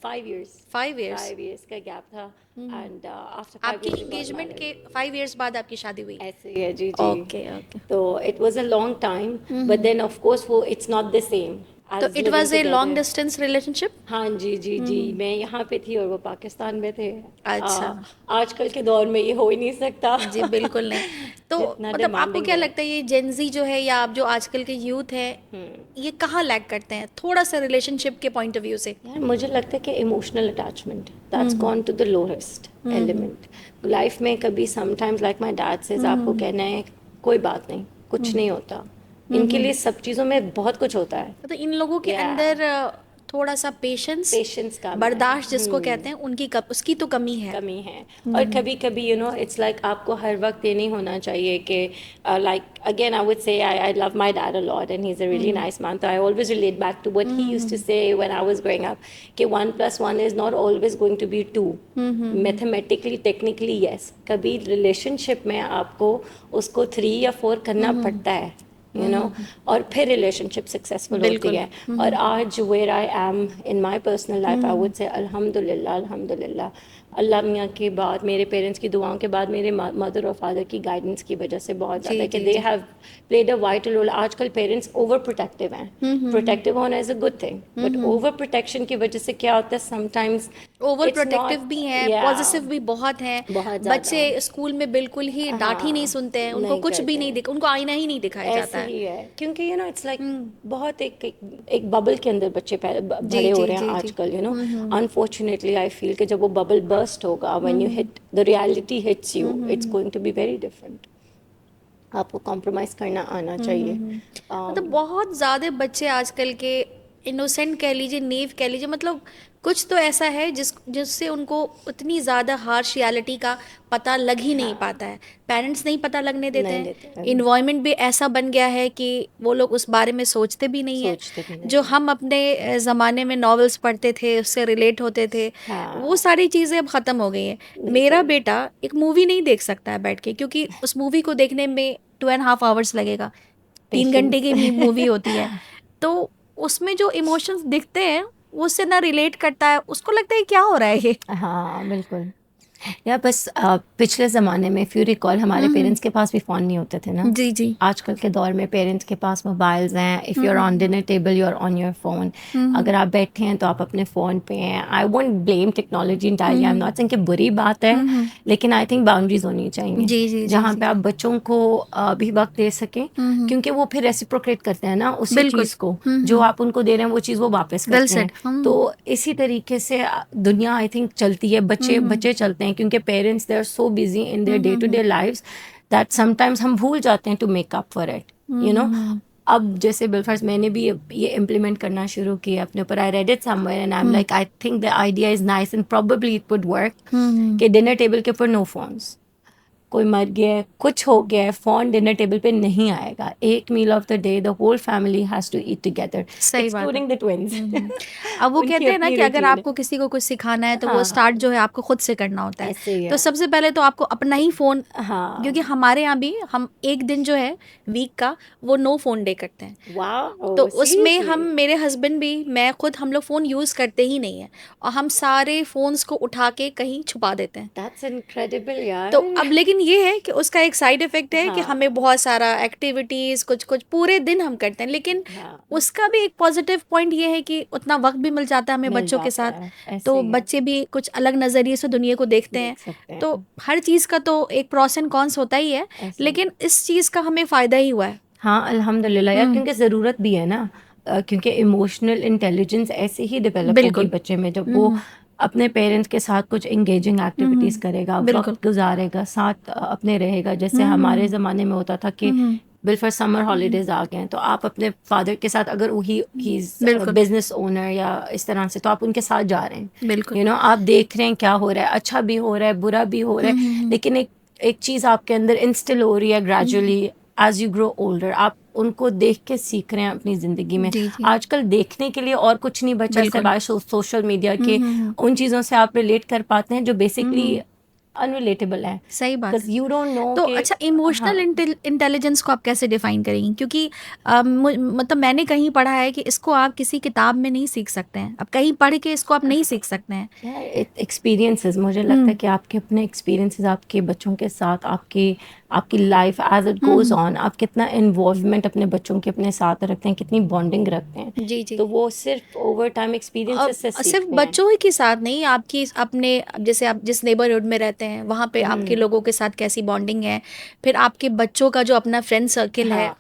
B: 5 years,
A: 5 इयर्स।
B: 5 years का गैप था। एंड आफ्टर फाइव
A: आपकी
B: years we got
A: engagement
B: married.
A: के 5 इयर्स बाद आपकी शादी हुई?
B: ऐसे ही है जी जी।
A: Okay okay.
B: तो it was a long time, but then of course वो इट्स नॉट द सेम।
A: तो
B: as
A: it
B: living
A: was a long
B: together.
A: Distance relationship?
B: हाँ जी, जी, जी। मैं यहाँ पे थी और वो पाकिस्तान में थे।
A: अच्छा।
B: आजकल के दौर में ये हो ही नहीं सकता।
A: जी बिल्कुल नहीं। तो
B: जितना
A: मतलब आपको
B: डिमांडिंग
A: क्या
B: है।
A: लगता है ये जेनजी जो है या आप जो आजकल के यूथ है, ये कहाँ लैग करते हैं थोड़ा सा रिलेशनशिप के पॉइंट ऑफ व्यू से?
B: यार मुझे लगता है कि emotional attachment that's gone to the lowest element life में। कभी sometimes like my dad says आपको कहना है कोई बात नहीं, कुछ नहीं होता। इनके लिए सब चीज़ों में बहुत कुछ होता है।
A: तो इन लोगों के
B: या
A: अंदर थोड़ा सा पेशेंस,
B: पेशेंस कम है।
A: बर्दाश्त जिसको कहते हैं, उनकी उसकी तो कमी है।
B: कमी है। और कभी कभी इट्स लाइक आपको हर वक्त ये नहीं होना चाहिए कि like again I would say I love my dad a lot and he is a really nice man. तो I always relate back to what he used to say when I was growing up कि 1+1 is not always going to be 2। Mathematically technically yes, कभी relationship में आपको उसको 3 या 4 करना पड़ता है और फिर रिलेशनशिप सक्सेसफुल होती
A: बिल्कुल।
B: है। और आज where I am in my personal life I would say अल्हम्दुलिल्लाह, अल्हम्दुलिल्लाह। अल्लाह मियाँ के बाद, मेरे पेरेंट्स की दुआओं के बाद, मेरे मदर और फादर की गाइडेंस की वजह से बहुत ज़्यादा
A: जी
B: कि
A: जी
B: दे
A: जी।
B: Have played a vital role. आजकल पेरेंट्स ओवर प्रोटेक्टिव हैं। प्रोटेक्टिव होना is a good thing, but overprotection की वजह से क्या होता है sometimes
A: over
B: it's
A: protective
B: not
A: भी हैं,
B: या
A: पॉजिटिव भी बहुत हैं।
B: बहुत ज़्यादा।
A: बच्चे स्कूल में बिल्कुल ही डांट ही नहीं
B: हाँ,
A: सुनते हैं, उनको
B: नहीं
A: कुछ भी
B: करते
A: नहीं
B: हैं।
A: दिख, उनको आईना ही नहीं दिखाया जाता
B: ऐसे
A: है।
B: ही है क्योंकि इट्स लाइक बहुत एक बबल के अंदर बच्चे
A: जी
B: बड़े हो
A: जी
B: रहे हैं
A: जी जी।
B: आजकल। अनफॉर्चुनेटली आई फील कि जब वो बबल बर्स्ट होगा, when you hit the reality hits you, it's going to be very different. आपको कॉम्प्रोमाइज करना आना चाहिए।
A: मतलब बहुत ज़्यादा बच्चे आजकल के इनोसेंट कह लीजिए, नेव कह लीजिए, मतलब कुछ तो ऐसा है जिससे उनको उतनी ज़्यादा हार्श रियलिटी का पता लग ही नहीं पाता है। पेरेंट्स नहीं पता लगने देते
B: नहीं
A: हैं।
B: देते हैं,
A: इन्वायरमेंट भी ऐसा बन गया है कि वो लोग उस बारे में सोचते भी नहीं है।
B: सोचते भी
A: जो
B: नहीं।
A: हम अपने ज़माने में नॉवेल्स पढ़ते थे, उससे रिलेट होते थे, वो
B: हाँ,
A: सारी चीज़ें अब ख़त्म हो गई हैं। मेरा
B: बिल्कुल।
A: बेटा एक मूवी नहीं देख सकता है बैठ के, क्योंकि उस मूवी को देखने में 2.5 आवर्स लगेगा। 3 घंटे
B: पेशेंस।
A: की मूवी होती है। तो उसमें जो इमोशंस दिखते हैं वो उससे ना रिलेट करता है, उसको लगता है क्या हो रहा है ये।
B: हाँ, बिल्कुल। या बस पिछले ज़माने में इफ़ यू रिकॉल हमारे पेरेंट्स के पास भी फ़ोन नहीं होते थे ना।
A: जी जी।
B: आजकल के दौर में पेरेंट्स के पास मोबाइल्स हैं। If you are on dinner table you are on your phone. अगर आप बैठे हैं तो आप अपने फ़ोन पे हैं। I won't blame technology entirely, I am not saying कि बुरी बात है, लेकिन आई थिंक बाउंड्रीज होनी चाहिए
A: जी जी जी
B: जहाँ
A: जी।
B: पे आप बच्चों को भी वक्त दे सकें, क्योंकि वो फिर रेसिप्रोकेट करते हैं ना उसी
A: बिल्कुल।
B: चीज़ को। जो आप उनको दे रहे हैं वो चीज़ वो वापस
A: वेल
B: करते हैं।
A: सेड।
B: तो इसी तरीके से दुनिया आई थिंक चलती है। बच्चे बच्चे चलते हैं क्योंकि parents they are so busy in their day to day lives that sometimes हम भूल जाते हैं to make up for it. अब जैसे बिलफर्स मैंने भी ये इम्प्लीमेंट करना शुरू किया अपने ऊपर। I read it somewhere and I am like I think the idea is nice and probably it would work कि डिनर टेबल के ऊपर नो फोन्स। कोई मर गया है, कुछ हो गया है, फोन डिनर टेबल पे नहीं आएगा। एक meal of the day the whole family has to eat together,
A: सही बात है।
B: Excluding the twins.
A: अब वो
B: उनकी
A: कहते हैं ना
B: अपनी
A: कि अगर
B: रूटीन है।
A: आपको किसी को कुछ सिखाना है तो वो
B: हाँ,
A: स्टार्ट जो है आपको खुद से करना होता है।
B: ऐसे ही
A: तो
B: है।
A: सबसे पहले तो आपको अपना ही फ़ोन, क्योंकि
B: हाँ,
A: हमारे यहाँ भी हम एक दिन जो है वीक का वो नो फ़ोन डे करते हैं। तो
B: वाओ
A: उसमें हम,
B: सीरियसली
A: मेरे हस्बैंड भी, मैं खुद, हम लोग फ़ोन यूज़ करते ही नहीं है और हम सारे फ़ोन्स को उठा के कहीं छुपा देते हैं।
B: दैट्स इनक्रेडिबल
A: तो
B: यार।
A: अब लेकिन ये है कि उसका एक साइड इफ़ेक्ट है कि
B: हाँ,
A: हमें बहुत सारा एक्टिविटीज़ कुछ कुछ पूरे दिन हम करते हैं, लेकिन
B: हाँ,
A: उसका भी एक पॉजिटिव पॉइंट ये है कि उतना वक्त भी मिल जाता है हमें
B: मिल
A: बच्चों के
B: जाता
A: साथ।
B: है, ऐसे
A: तो
B: ही है,
A: बच्चे भी कुछ अलग नज़रिए से दुनिया को देखते हैं।
B: देख सकते
A: तो
B: हैं,
A: हर चीज़ का तो एक प्रॉस एंड कॉन्स होता ही है,
B: ऐसे ही।
A: लेकिन इस चीज़ का हमें फ़ायदा ही हुआ है।
B: हाँ, अल्हम्दुलिल्लाह यार,
A: हम्म।
B: क्योंकि ज़रूरत भी है ना। क्योंकि इमोशनल इंटेलिजेंस ऐसे ही डेवलप होगी
A: बिल्कुल।
B: बच्चे में जब वो अपने पेरेंट्स के साथ कुछ एंगेजिंग एक्टिविटीज़ करेगा,
A: बिल्कुल।
B: वक्त गुजारेगा, साथ अपने रहेगा। जैसे हमारे ज़माने में होता था कि बिलफर समर हॉलीडेज आ गए हैं तो आप अपने फादर के साथ, अगर ही इज़
A: बिल्कुल।
B: बिजनेस ओनर या इस तरह से, तो आप उनके साथ जा रहे हैं।
A: बिल्कुल।
B: आप देख रहे हैं क्या हो रहा है, अच्छा भी हो रहा है, बुरा भी हो रहा है, लेकिन एक एक चीज़ आपके अंदर इंस्टिल हो रही है gradually as you grow older. आप उनको देख के सीख रहे हैं अपनी ज़िंदगी में।
A: जी जी।
B: आजकल देखने के लिए और कुछ नहीं बचा
A: बिल्कुल।
B: सिवाय सोशल मीडिया के। उन चीज़ों से आप रिलेट कर पाते हैं जो बेसिकली अनरिलेटेबल है,
A: सही बात
B: बिकॉज
A: है।
B: यू डोंट नो
A: तो
B: कि।
A: अच्छा, इमोशनल
B: हाँ,
A: इंटेलिजेंस को आप कैसे डिफाइन करेंगी? क्योंकि मतलब मैंने कहीं पढ़ा है कि इसको आप किसी किताब में नहीं सीख सकते हैं, अब कहीं पढ़ के इसको आप नहीं सीख सकते हैं।
B: यार एक्सपीरियंसेस, मुझे लगता है कि आपके अपने एक्सपीरियंसेस आपके बच्चों के साथ, आपके आपकी life as it goes on आप कितना इन्वॉल्वमेंट अपने बच्चों के अपने साथ रखते हैं, कितनी बॉन्डिंग रखते हैं,
A: जी जी।
B: तो वो सिर्फ ओवर टाइम एक्सपीरियंसेस से
A: सिर्फ
B: सीखते हैं।
A: बच्चों ही के साथ नहीं, आपकी अपने जैसे आप जिस नेबरहुड में रहते हैं वहाँ पे आपके लोगों के साथ कैसी बॉन्डिंग है, फिर आपके बच्चों का जो अपना फ्रेंड सर्किल है,
B: हाँ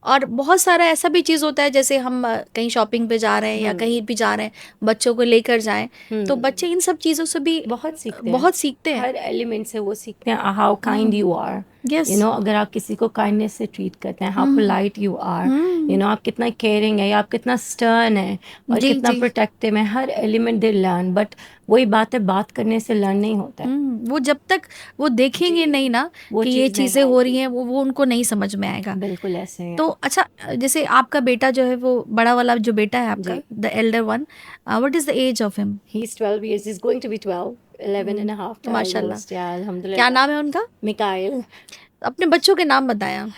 A: और बहुत सारा ऐसा भी चीज़ होता है जैसे हम कहीं शॉपिंग पे जा रहे हैं या कहीं भी जा रहे हैं, बच्चों को लेकर जाएं, तो बच्चे इन सब चीज़ों से भी
B: बहुत सीखते हैं,
A: बहुत सीखते हैं।
B: हर एलिमेंट से वो सीखते हैं how kind you are,
A: yes.
B: You know, अगर आप किसी को काइंडनेस से ट्रीट करते हैं, how polite you are, you know, आप कितना केयरिंग है या आप कितना स्टर्न है और
A: जी
B: कितना
A: जी।
B: प्रोटेक्टिव है, हर एलिमेंट दे लर्न, बट वही बात है, बात करने से लर्न नहीं होता है,
A: वो जब तक वो देखेंगे
B: जी,
A: नहीं ना
B: वो
A: कि ये
B: चीज़ नहीं
A: चीज़ें हो रही
B: आएगी,
A: हैं, वो उनको नहीं समझ में आएगा।
B: बिल्कुल ऐसे ही
A: तो
B: है।
A: अच्छा, जैसे आपका बेटा जो है, वो बड़ा वाला जो बेटा है आपका,
B: जी,
A: the elder one, what is the age of him?
B: He is 12 years, he's going to be 12, 11 and a half
A: माशाल्लाह।
B: almost, yeah,
A: क्या
B: alhamdulillah.
A: नाम है उनका?
B: मिकाइल।
A: अपने बच्चों के नाम बताया।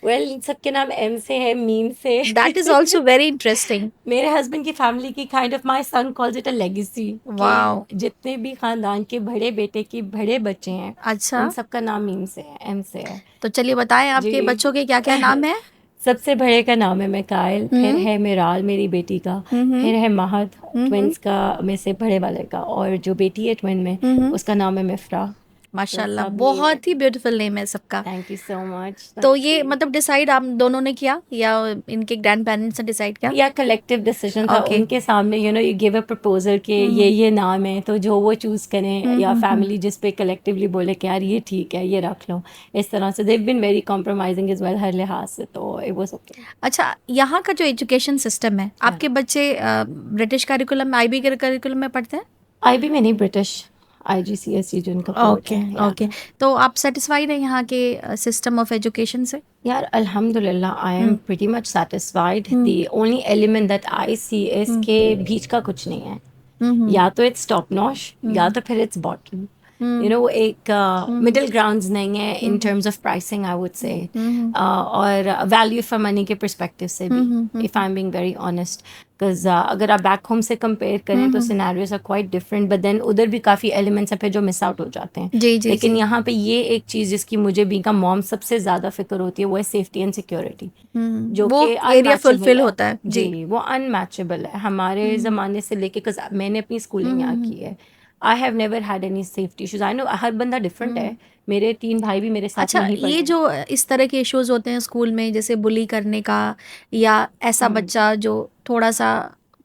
B: वेल सबके नाम एम से है, मीम से।
A: That is also very interesting.
B: मेरे हस्बैंड की फैमिली की kind of, my son calls it a legacy,
A: wow.
B: कि जितने भी खानदान के बड़े बेटे की बड़े बच्चे हैं
A: अच्छा,
B: उन सबका नाम मीम से है, एम से है।
A: तो चलिए बताएं
B: जी।
A: आपके बच्चों के क्या क्या नाम है।
B: सबसे बड़े का नाम है मिकाइल, फिर है मिराल मेरी बेटी का, फिर है महद ट्विंस का में से बड़े वाले का, और जो बेटी है ट्विन में उसका नाम है मिफ्रा।
A: माशाल्लाह,
B: सब ये
A: बहुत ही ब्यूटीफुल नेम है सबका।
B: Thank you so much.
A: तो ये मतलब डिसाइड आप दोनों ने किया या इनके ग्रैंड पेरेंट्स ने डिसाइड किया?
B: या कलेक्टिव डिसीजन था
A: Okay.
B: उनके सामने, you know, you give a proposal कि ये नाम है, तो जो वो चूज करें, या फैमिली जिस पे कलेक्टिवली बोले कि यार ये ठीक है, ये रख लो, इस तरह से they been very compromising is well हर लिहाज से, तो इट वाज ओके।
A: अच्छा, यहाँ का जो एजुकेशन सिस्टम है, आपके बच्चे ब्रिटिश करिकुलम में, आईबी के करिकुलम में पढ़ते हैं?
B: आईबी में नहीं, ब्रिटिश IGCSE जो इनका बोर्ड
A: ओके
B: है।
A: ओके। तो आप सेटिस्फाइड हैं यहाँ के सिस्टम ऑफ एजुकेशन से?
B: यार अल्हम्दुलिल्लाह I am pretty much satisfied, the only element that I see is के बीच का कुछ नहीं है, या तो इट्स टॉप नॉच या तो फिर इट्स बॉटम, यू नो, एक मिडिल ग्राउंड्स नहीं है in terms of pricing I would say, और वैल्यू फॉर मनी के परस्पेक्टिव से भी, if I am being very honest, because अगर आप बैक होम से कंपेयर करें तो scenarios are quite different, but then उधर भी काफ़ी एलिमेंट्स हैं फिर जो मिस आउट हो जाते हैं।
A: जी जी।
B: लेकिन यहाँ पे ये एक चीज़ जिसकी मुझे बीइंग अ मॉम सबसे ज़्यादा फिक्र होती है वो है सेफ्टी एंड सिक्योरिटी, जो
A: वो
B: कि
A: एरिया
B: unmatchable
A: फुलफिल
B: है।
A: होता है जी।
B: जी, वो अनमैचेबल है हमारे ज़माने से लेके, बिकॉज मैंने अपनी स्कूलिंग यहाँ की है, I have never had any safety issues. I know हर बंदा डिफरेंट है, मेरे 3 भाई भी मेरे साथ
A: अच्छा,
B: नहीं पढ़े
A: ये
B: हैं।
A: जो इस तरह के इश्यूज होते हैं स्कूल में, जैसे बुली करने का, या ऐसा बच्चा जो थोड़ा सा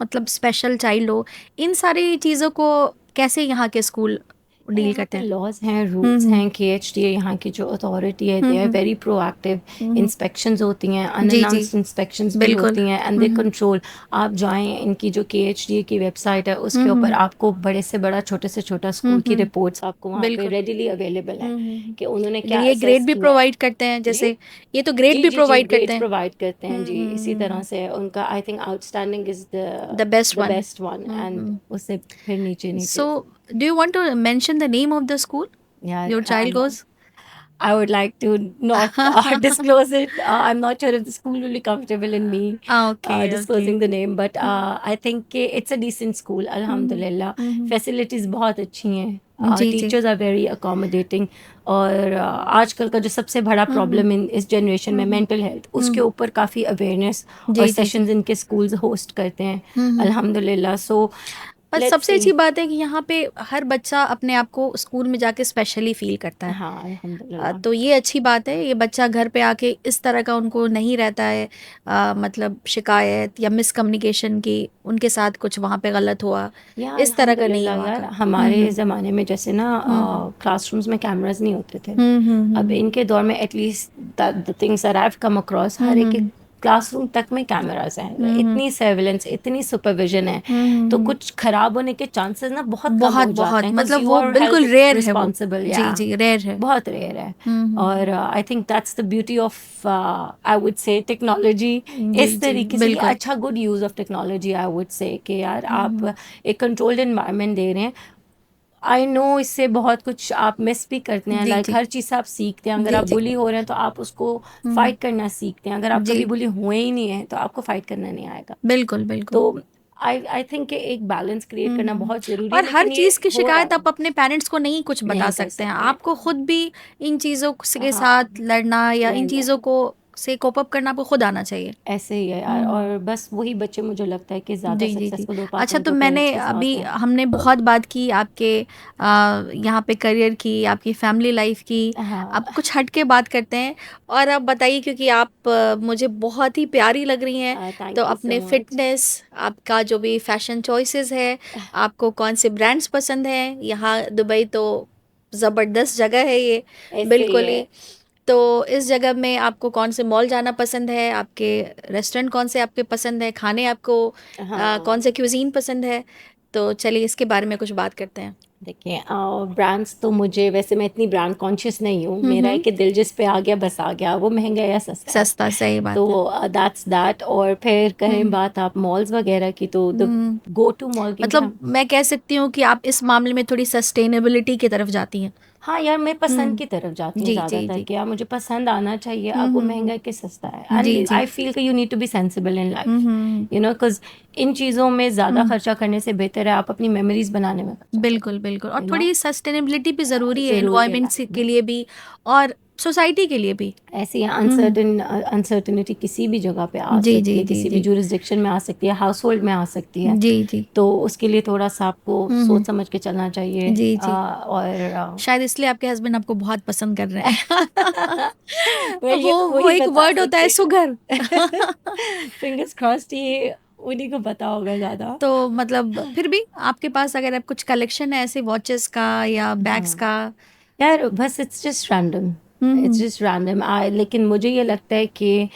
A: मतलब स्पेशल चाइल्ड हो, इन सारी चीज़ों को कैसे यहाँ के स्कूल डील
B: यहाँ
A: करते
B: पे
A: हैं?
B: लॉज हैं, रूल्स हैं, KHDA यहाँ की जो अथॉरिटी है, they are very proactive, inspections होती हैं,
A: जी जी,
B: अनअनाउंस्ड इंस्पेक्शंस भी
A: बिल्कुल।
B: होती हैं, एंड दे कंट्रोल। आप जाएं, इनकी जो KHDA की वेबसाइट है उसके ऊपर आपको बड़े से बड़ा, छोटे से छोटा स्कूल की रिपोर्ट्स आपको वहाँ पे
A: बिल्कुल।
B: रेडिली अवेलेबल हैं कि उन्होंने क्या
A: ये ग्रेड
B: असेस
A: भी
B: किया है।
A: प्रोवाइड करते हैं,
B: जी
A: जैसे ये तो ग्रेड
B: जी
A: भी
B: जी जी,
A: प्रोवाइड करते
B: ग्रेड्स
A: हैं।
B: प्रोवाइड करते हैं जी, इसी तरह से उनका I think outstanding is
A: the best one.
B: Best one, and उससे फिर नीचे नीचे।
A: So, do you want to mention the name of the school
B: यार
A: your child goes?
B: I would like to not disclose it. I'm not sure if the school will be comfortable in me
A: Okay,
B: disclosing
A: okay.
B: the name, but I think it's a decent school, alhamdulillah. Facilities बहुत अच्छी हैं,
A: जी जी।
B: teachers are very accommodating, और आजकल का जो सबसे बड़ा problem in इस जनरेशन में मेंटल हेल्थ, उसके ऊपर काफ़ी अवेयरनेस
A: जी
B: और
A: जी जी।
B: सेशंस इनके स्कूल्स होस्ट करते हैं, अल्हम्दुलिल्लाह। सो
A: पर
B: लेट्स
A: सबसे
B: सी।
A: अच्छी बात है कि यहाँ पे हर बच्चा अपने आप को स्कूल में जाके स्पेशली फील करता है।
B: हाँ अल्हम्दुलिल्लाह।
A: तो ये अच्छी बात है, ये बच्चा घर पे आके इस तरह का उनको नहीं रहता है, मतलब शिकायत या मिसकम्युनिकेशन की, उनके साथ कुछ वहाँ पे गलत हुआ,
B: या
A: इस तरह का नहीं है
B: अल्हम्दुलिल्लाह
A: वहाँ
B: यार,
A: का।
B: हमारे ज़माने में जैसे ना क्लासरूम्स में कैमरास नहीं होते थे, अब इनके दौर में at least the things that I have come across, हर एक क्लासरूम तक में कैमरास हैं, इतनी सर्विलेंस, इतनी सुपरविजन है, तो कुछ खराब होने के चांसेस ना बहुत कम
A: बहुत
B: हो जाते
A: बहुत
B: हैं,
A: मतलब
B: you
A: वो
B: are
A: बिल्कुल
B: held
A: रेयर है वो।
B: responsible,
A: जी
B: yeah,
A: जी, रेयर है।
B: बहुत रेयर है। और I think that's the beauty of I would say technology,
A: जी
B: इस
A: जी,
B: तरीके से ये
A: बिल्कुल।
B: अच्छा good use of technology I would say कि यार आप एक कंट्रोल्ड एनवायरनमेंट दे रहे हैं। आई नो इससे बहुत कुछ आप मिस भी करते हैं,
A: जी
B: लाइक
A: जी
B: हर चीज़ से आप सीखते हैं, अगर
A: जी
B: आप
A: जी
B: बुली हो रहे हैं तो आप उसको फाइट करना सीखते हैं, अगर आप
A: जी,
B: कभी बुली हुए ही नहीं है तो आपको फाइट करना नहीं आएगा।
A: बिल्कुल बिल्कुल।
B: तो आई थिंक एक बैलेंस क्रिएट करना बहुत ज़रूरी है,
A: और हर
B: लेकिन ये
A: चीज़ की
B: हो रहा
A: शिकायत
B: है।
A: आप अपने पेरेंट्स को नहीं कुछ बता
B: नहीं कर
A: सकते हैं,
B: सकते।
A: आपको खुद भी इन चीज़ों के
B: हाँ,
A: साथ लड़ना या इन
B: लड़ना
A: चीज़ों को से कोप अप करना आपको खुद आना चाहिए।
B: ऐसे ही है यार, और बस वही बच्चे मुझे लगता है कि ज़्यादा
A: जी, जी, जी।
B: सक्सेसफुल हो पाते
A: अच्छा,
B: हैं
A: तो
B: जो
A: मैंने
B: पेरेंट्स के साथ
A: अभी
B: हैं।
A: हमने बहुत बात की आपके यहाँ पे करियर की, आपकी फैमिली लाइफ की।
B: हाँ,
A: अब कुछ हट के बात करते हैं और आप बताइए, क्योंकि आप मुझे बहुत ही प्यारी लग रही हैं। तो
B: थैंक यू सो
A: अपने
B: मच।
A: फिटनेस, आपका जो भी फैशन चॉइसेस है, आपको कौन से ब्रांड्स पसंद हैं? यहाँ दुबई तो ज़बरदस्त जगह है ये,
B: ऐसे ही
A: बिल्कुल
B: है।
A: ही। तो इस जगह में आपको कौन से मॉल जाना पसंद है? आपके रेस्टोरेंट कौन से आपके पसंद है? खाने आपको कौन
B: हाँ,
A: से क्यूजीन पसंद है? तो चलिए इसके बारे में कुछ बात करते हैं।
B: देखिए ब्रांड्स तो मुझे, वैसे मैं इतनी ब्रांड कॉन्शियस नहीं हूँ, मेरा है
A: हम्म।
B: कि दिल जिस पे आ गया बस आ गया, वो महंगा या सस्ता है।
A: सस्ता, सही
B: तो
A: बात है।
B: That's that. और फिर करें
A: हम्म।
B: बात आप मॉल्स वगैरह की, तो the
A: hmm.
B: Go to mall क्योंकि
A: मतलब
B: हम,
A: मैं कह सकती हूँ कि आप इस मामले में थोड़ी सस्टेनेबिलिटी की तरफ जाती हैं।
B: हाँ यार, मैं पसंद
A: हम्म।
B: की तरफ जाती हूँ
A: जी, जी,
B: ज़्यादातर
A: जी।
B: कि यार मुझे पसंद आना चाहिए, अब वो
A: हम्म।
B: महंगा कि सस्ता है।
A: जी,
B: एंड
A: जी।
B: आई फील कि you need to be sensible in life,
A: hmm.
B: You know, because इन चीज़ों में ज़्यादा
A: हम्म।
B: खर्चा करने से बेहतर है आप अपनी मेमोरीज बनाने में खर्चा
A: बिल्कुल,
B: करो,
A: बिल्कुल, और
B: यू नो।
A: थोड़ी सस्टेनेबिलिटी भी ज़रूरी है,
B: ज़रूरी है
A: एनवायरनमेंट
B: लाइफ
A: के
B: में।
A: लिए भी और सोसाइटी के लिए भी।
B: ऐसी
A: हम्म।
B: अनसर्टिनिटी किसी भी जगह पे आ
A: जी,
B: सकती
A: जी,
B: है,
A: जी,
B: किसी भी
A: जी।
B: जुरिस्डिक्शन में आ सकती है, हाउस होल्ड में आ सकती है।
A: जी, जी।
B: तो उसके लिए थोड़ा सा आपको
A: हम्म।
B: सोच समझ के चलना चाहिए।
A: जी, जी।
B: और
A: शायद इसलिए आपके हस्बैंड आपको बहुत पसंद कर रहे हैं।
B: वेल ये तो
A: वो
B: वही
A: एक
B: बता
A: वर्ड होता है,
B: सकते
A: सुघर।
B: हैं। फिंगर्स क्रॉस्ड, ये उन्हीं को पता होगा ज़्यादा।
A: तो मतलब फिर भी आपके पास अगर आप कुछ कलेक्शन है ऐसे वॉचेस का या बैग्स
B: हाँ
A: का?
B: यार, बस it's just random, it's
A: hmm.
B: Just random. लेकिन मुझे ये लगता है कि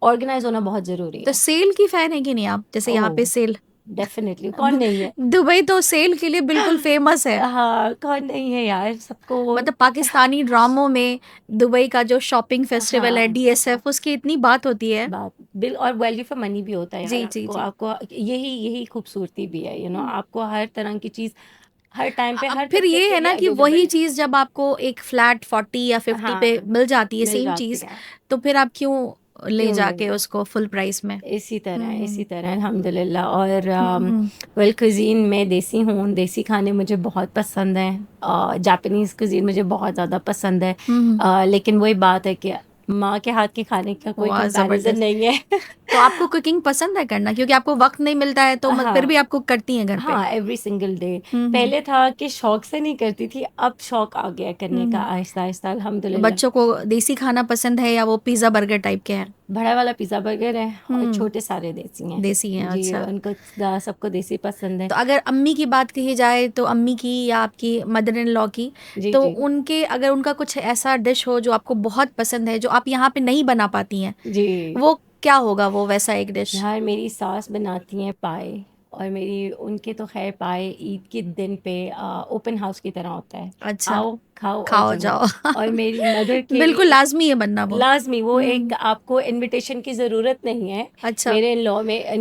B: ऑर्गेनाइज होना बहुत ज़रूरी
A: तो
B: है।
A: सेल की फैन है कि नहीं आप? जैसे यहाँ पे
B: ओह,
A: सेल,
B: डेफिनेटली, कौन नहीं है।
A: दुबई तो सेल के लिए बिल्कुल फेमस है।
B: हाँ, कौन नहीं है यार, सबको।
A: मतलब पाकिस्तानी ड्रामों में दुबई का जो शॉपिंग फेस्टिवल है,
B: हाँ,
A: डीएसएफ, उसकी इतनी बात होती है।
B: बात बिल और वैल्यू फॉर मनी भी होता है यार।
A: जी, जी,
B: आपको
A: जी।
B: आपको यही यही खूबसूरती भी है, यू नो,
A: हम्म।
B: आपको हर तरह की चीज़ हर टाइम पे
A: अब
B: हर
A: फिर
B: तबके
A: ये
B: के
A: है
B: लिए
A: ना कि
B: अवेलेबल
A: वही
B: है।
A: चीज जब आपको एक फ्लैट 40 या 50 पे
B: हाँ,
A: मिल जाती है
B: मिल
A: सेम
B: जाती
A: चीज,
B: है।
A: तो फिर आप क्यों ले
B: क्यों
A: जाके
B: नहीं,
A: उसको फुल प्राइस में?
B: इसी
A: हम्म।
B: तरह अल्हम्दुलिल्लाह। और
A: हम्म।
B: वेल, कुजीन मैं देसी हूँ, देसी खाने मुझे बहुत पसंद हैं। जापानीज़ कुजीन मुझे बहुत ज़्यादा पसंद है।
A: हम्म।
B: लेकिन वही बात है कि माँ के हाथ के खाने का कोई
A: वाह,
B: कंपैरिजन
A: जबरदस्त।
B: नहीं है।
A: तो आपको कुकिंग पसंद है करना, क्योंकि आपको वक्त नहीं मिलता है तो फिर भी
B: हाँ,
A: आप कुक करती हैं घर पे?
B: हाँ, एवरी सिंगल डे।
A: हम्म।
B: पहले था कि शौक से नहीं करती थी, अब शौक आ गया करने का
A: हम्म।
B: आहिस्ता आहिस्ता,
A: तो
B: अल्हम्दुलिल्लाह।
A: बच्चों को देसी खाना पसंद है या वो पिज्जा बर्गर टाइप के हैं?
B: बड़ा वाला पिज़्ज़ा बर्गर है और
A: हम्म।
B: छोटे सारे देसी हैं।
A: देसी हैं,
B: जी,
A: अच्छा।
B: उनको सबको देसी पसंद है।
A: तो अगर अम्मी की बात कही जाए, तो अम्मी की या आपकी मदर इन लॉ की,
B: जी,
A: तो
B: जी,
A: उनके अगर उनका कुछ ऐसा डिश हो जो आपको बहुत पसंद है, जो आप यहाँ पे नहीं बना पाती हैं,
B: जी।
A: वो क्या होगा, वो वैसा एक डिश?
B: यार, मेरी सास बनाती हैं पाए, और मेरी उनके तो खैर पाए ईद के दिन पे ओपन हाउस की तरह होता है।
A: अच्छा,
B: आओ, खाओ और
A: खाओ
B: जमो।
A: जाओ।
B: और मेरी मदर के
A: बिल्कुल
B: लिए
A: लाजमी है बनना वो।
B: लाजमी, वो एक
A: हम्म।
B: आपको इनविटेशन की ज़रूरत नहीं है।
A: अच्छा।
B: मेरे इन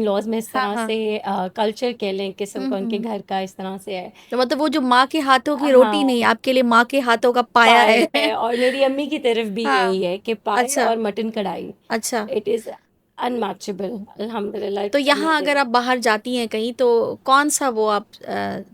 B: लॉज में इस
A: हाँ,
B: तरह
A: हाँ।
B: से कल्चर कह लें किस्म का, उनके
A: हम्म।
B: घर का इस तरह से है।
A: तो मतलब वो जो माँ के हाथों की रोटी
B: हाँ,
A: नहीं, आपके लिए माँ के हाथों का पाया
B: पाए
A: है।
B: है, और मेरी अम्मी की तरफ भी
A: हाँ।
B: यही है कि पाए
A: अच्छा।
B: और मटन कढ़ाई,
A: अच्छा।
B: इट इज़ अनमैचेबल, अल्हम्दुलिल्लाह,
A: तो
B: इट्स
A: यहाँ अगर
B: अमेजिंग।
A: आप बाहर जाती हैं कहीं, तो कौन सा वो आप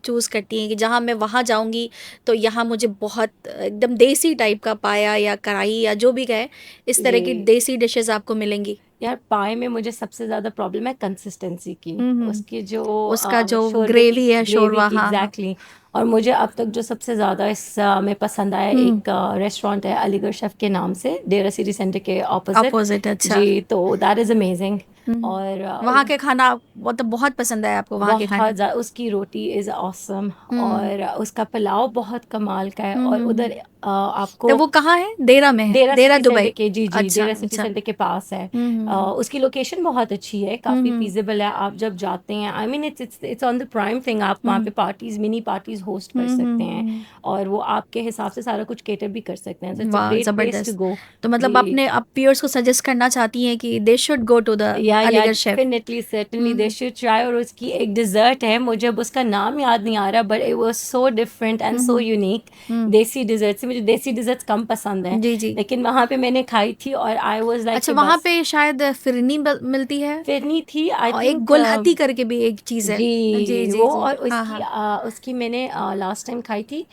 A: चूज़ करती हैं कि जहाँ मैं वहाँ जाऊँगी तो यहाँ मुझे बहुत एकदम देसी टाइप का पाया या कढ़ाई या जो भी कहे, इस तरह की
B: जी
A: देसी डिशेस आपको मिलेंगी?
B: यार, पाए में मुझे सबसे ज़्यादा प्रॉब्लम है कंसिस्टेंसी की,
A: हम्म।
B: उसकी जो
A: उसका जो
B: शोरबे की
A: ग्रेवी है,
B: ग्रेवी
A: शोरवा,
B: की,
A: हाँ, हाँ।
B: एग्जैक्टली। और मुझे अब तक जो सबसे ज़्यादा इस में पसंद आया,
A: हम्म।
B: एक रेस्टोरेंट है अलीगढ़ शेफ के नाम से, डेरा सिटी सेंटर के ऑपोजिट।
A: अपोजिट, अच्छा।
B: जी, तो दैट इज़ अमेजिंग। और
A: वहाँ के खाना मतलब बहुत पसंद है आपको, वहाँ के खाने?
B: बहुत ज़्यादा, उसकी रोटी इज़ ऑसम,
A: हम्म।
B: और उसका पुलाव बहुत कमाल का है। और
A: हम्म।
B: उधर
A: तो
B: आपको
A: वो कहाँ है? देरा में है,
B: डेरा
A: देरा
B: सिटी सेंटर
A: दुबई?
B: के, जी, जी,
A: अच्छा,
B: डेरा सिटी
A: अच्छा।
B: सेंटर के पास है।
A: हम्म।
B: उसकी लोकेशन बहुत अच्छी है, काफ़ी
A: हम्म।
B: फीजिबल है। आप जब जाते हैं, I mean it's on the prime thing, आप वहाँ
A: हम्म।
B: पे पार्टीज, मिनी पार्टीज होस्ट कर सकते हैं और वो आपके हिसाब से सारा कुछ केटर भी कर सकते हैं, so it's a
A: वाह
B: great place to
A: जबरदस्त।
B: go।
A: तो मतलब
B: जी।
A: अपने आप peers को सजेस्ट करना चाहती हैं कि they should go to the
B: या
A: Aligarh chef.
B: Definitely certainly they should try. और उसकी एक डिज़र्ट है, मुझे अब उसका नाम याद नहीं आ रहा, but it was so different and so unique. देसी डिज़र्ट से मुझे देसी डिज़र्ट्स कम पसंद है,
A: जी जी।
B: लेकिन वहाँ पे मैंने खाई थी और आई वाज लाइक
A: अच्छा, वहाँ पे शायद फिरनी मिलती है
B: फिरनी थी आई
A: और एक
B: थिंक।
A: गुलहती करके भी एक चीज है।
B: जी
A: जी जी
B: वो
A: जी।
B: और
A: हाँ
B: उसकी
A: हाँ।
B: उसकी मैंने लास्ट टाइम खाई थी,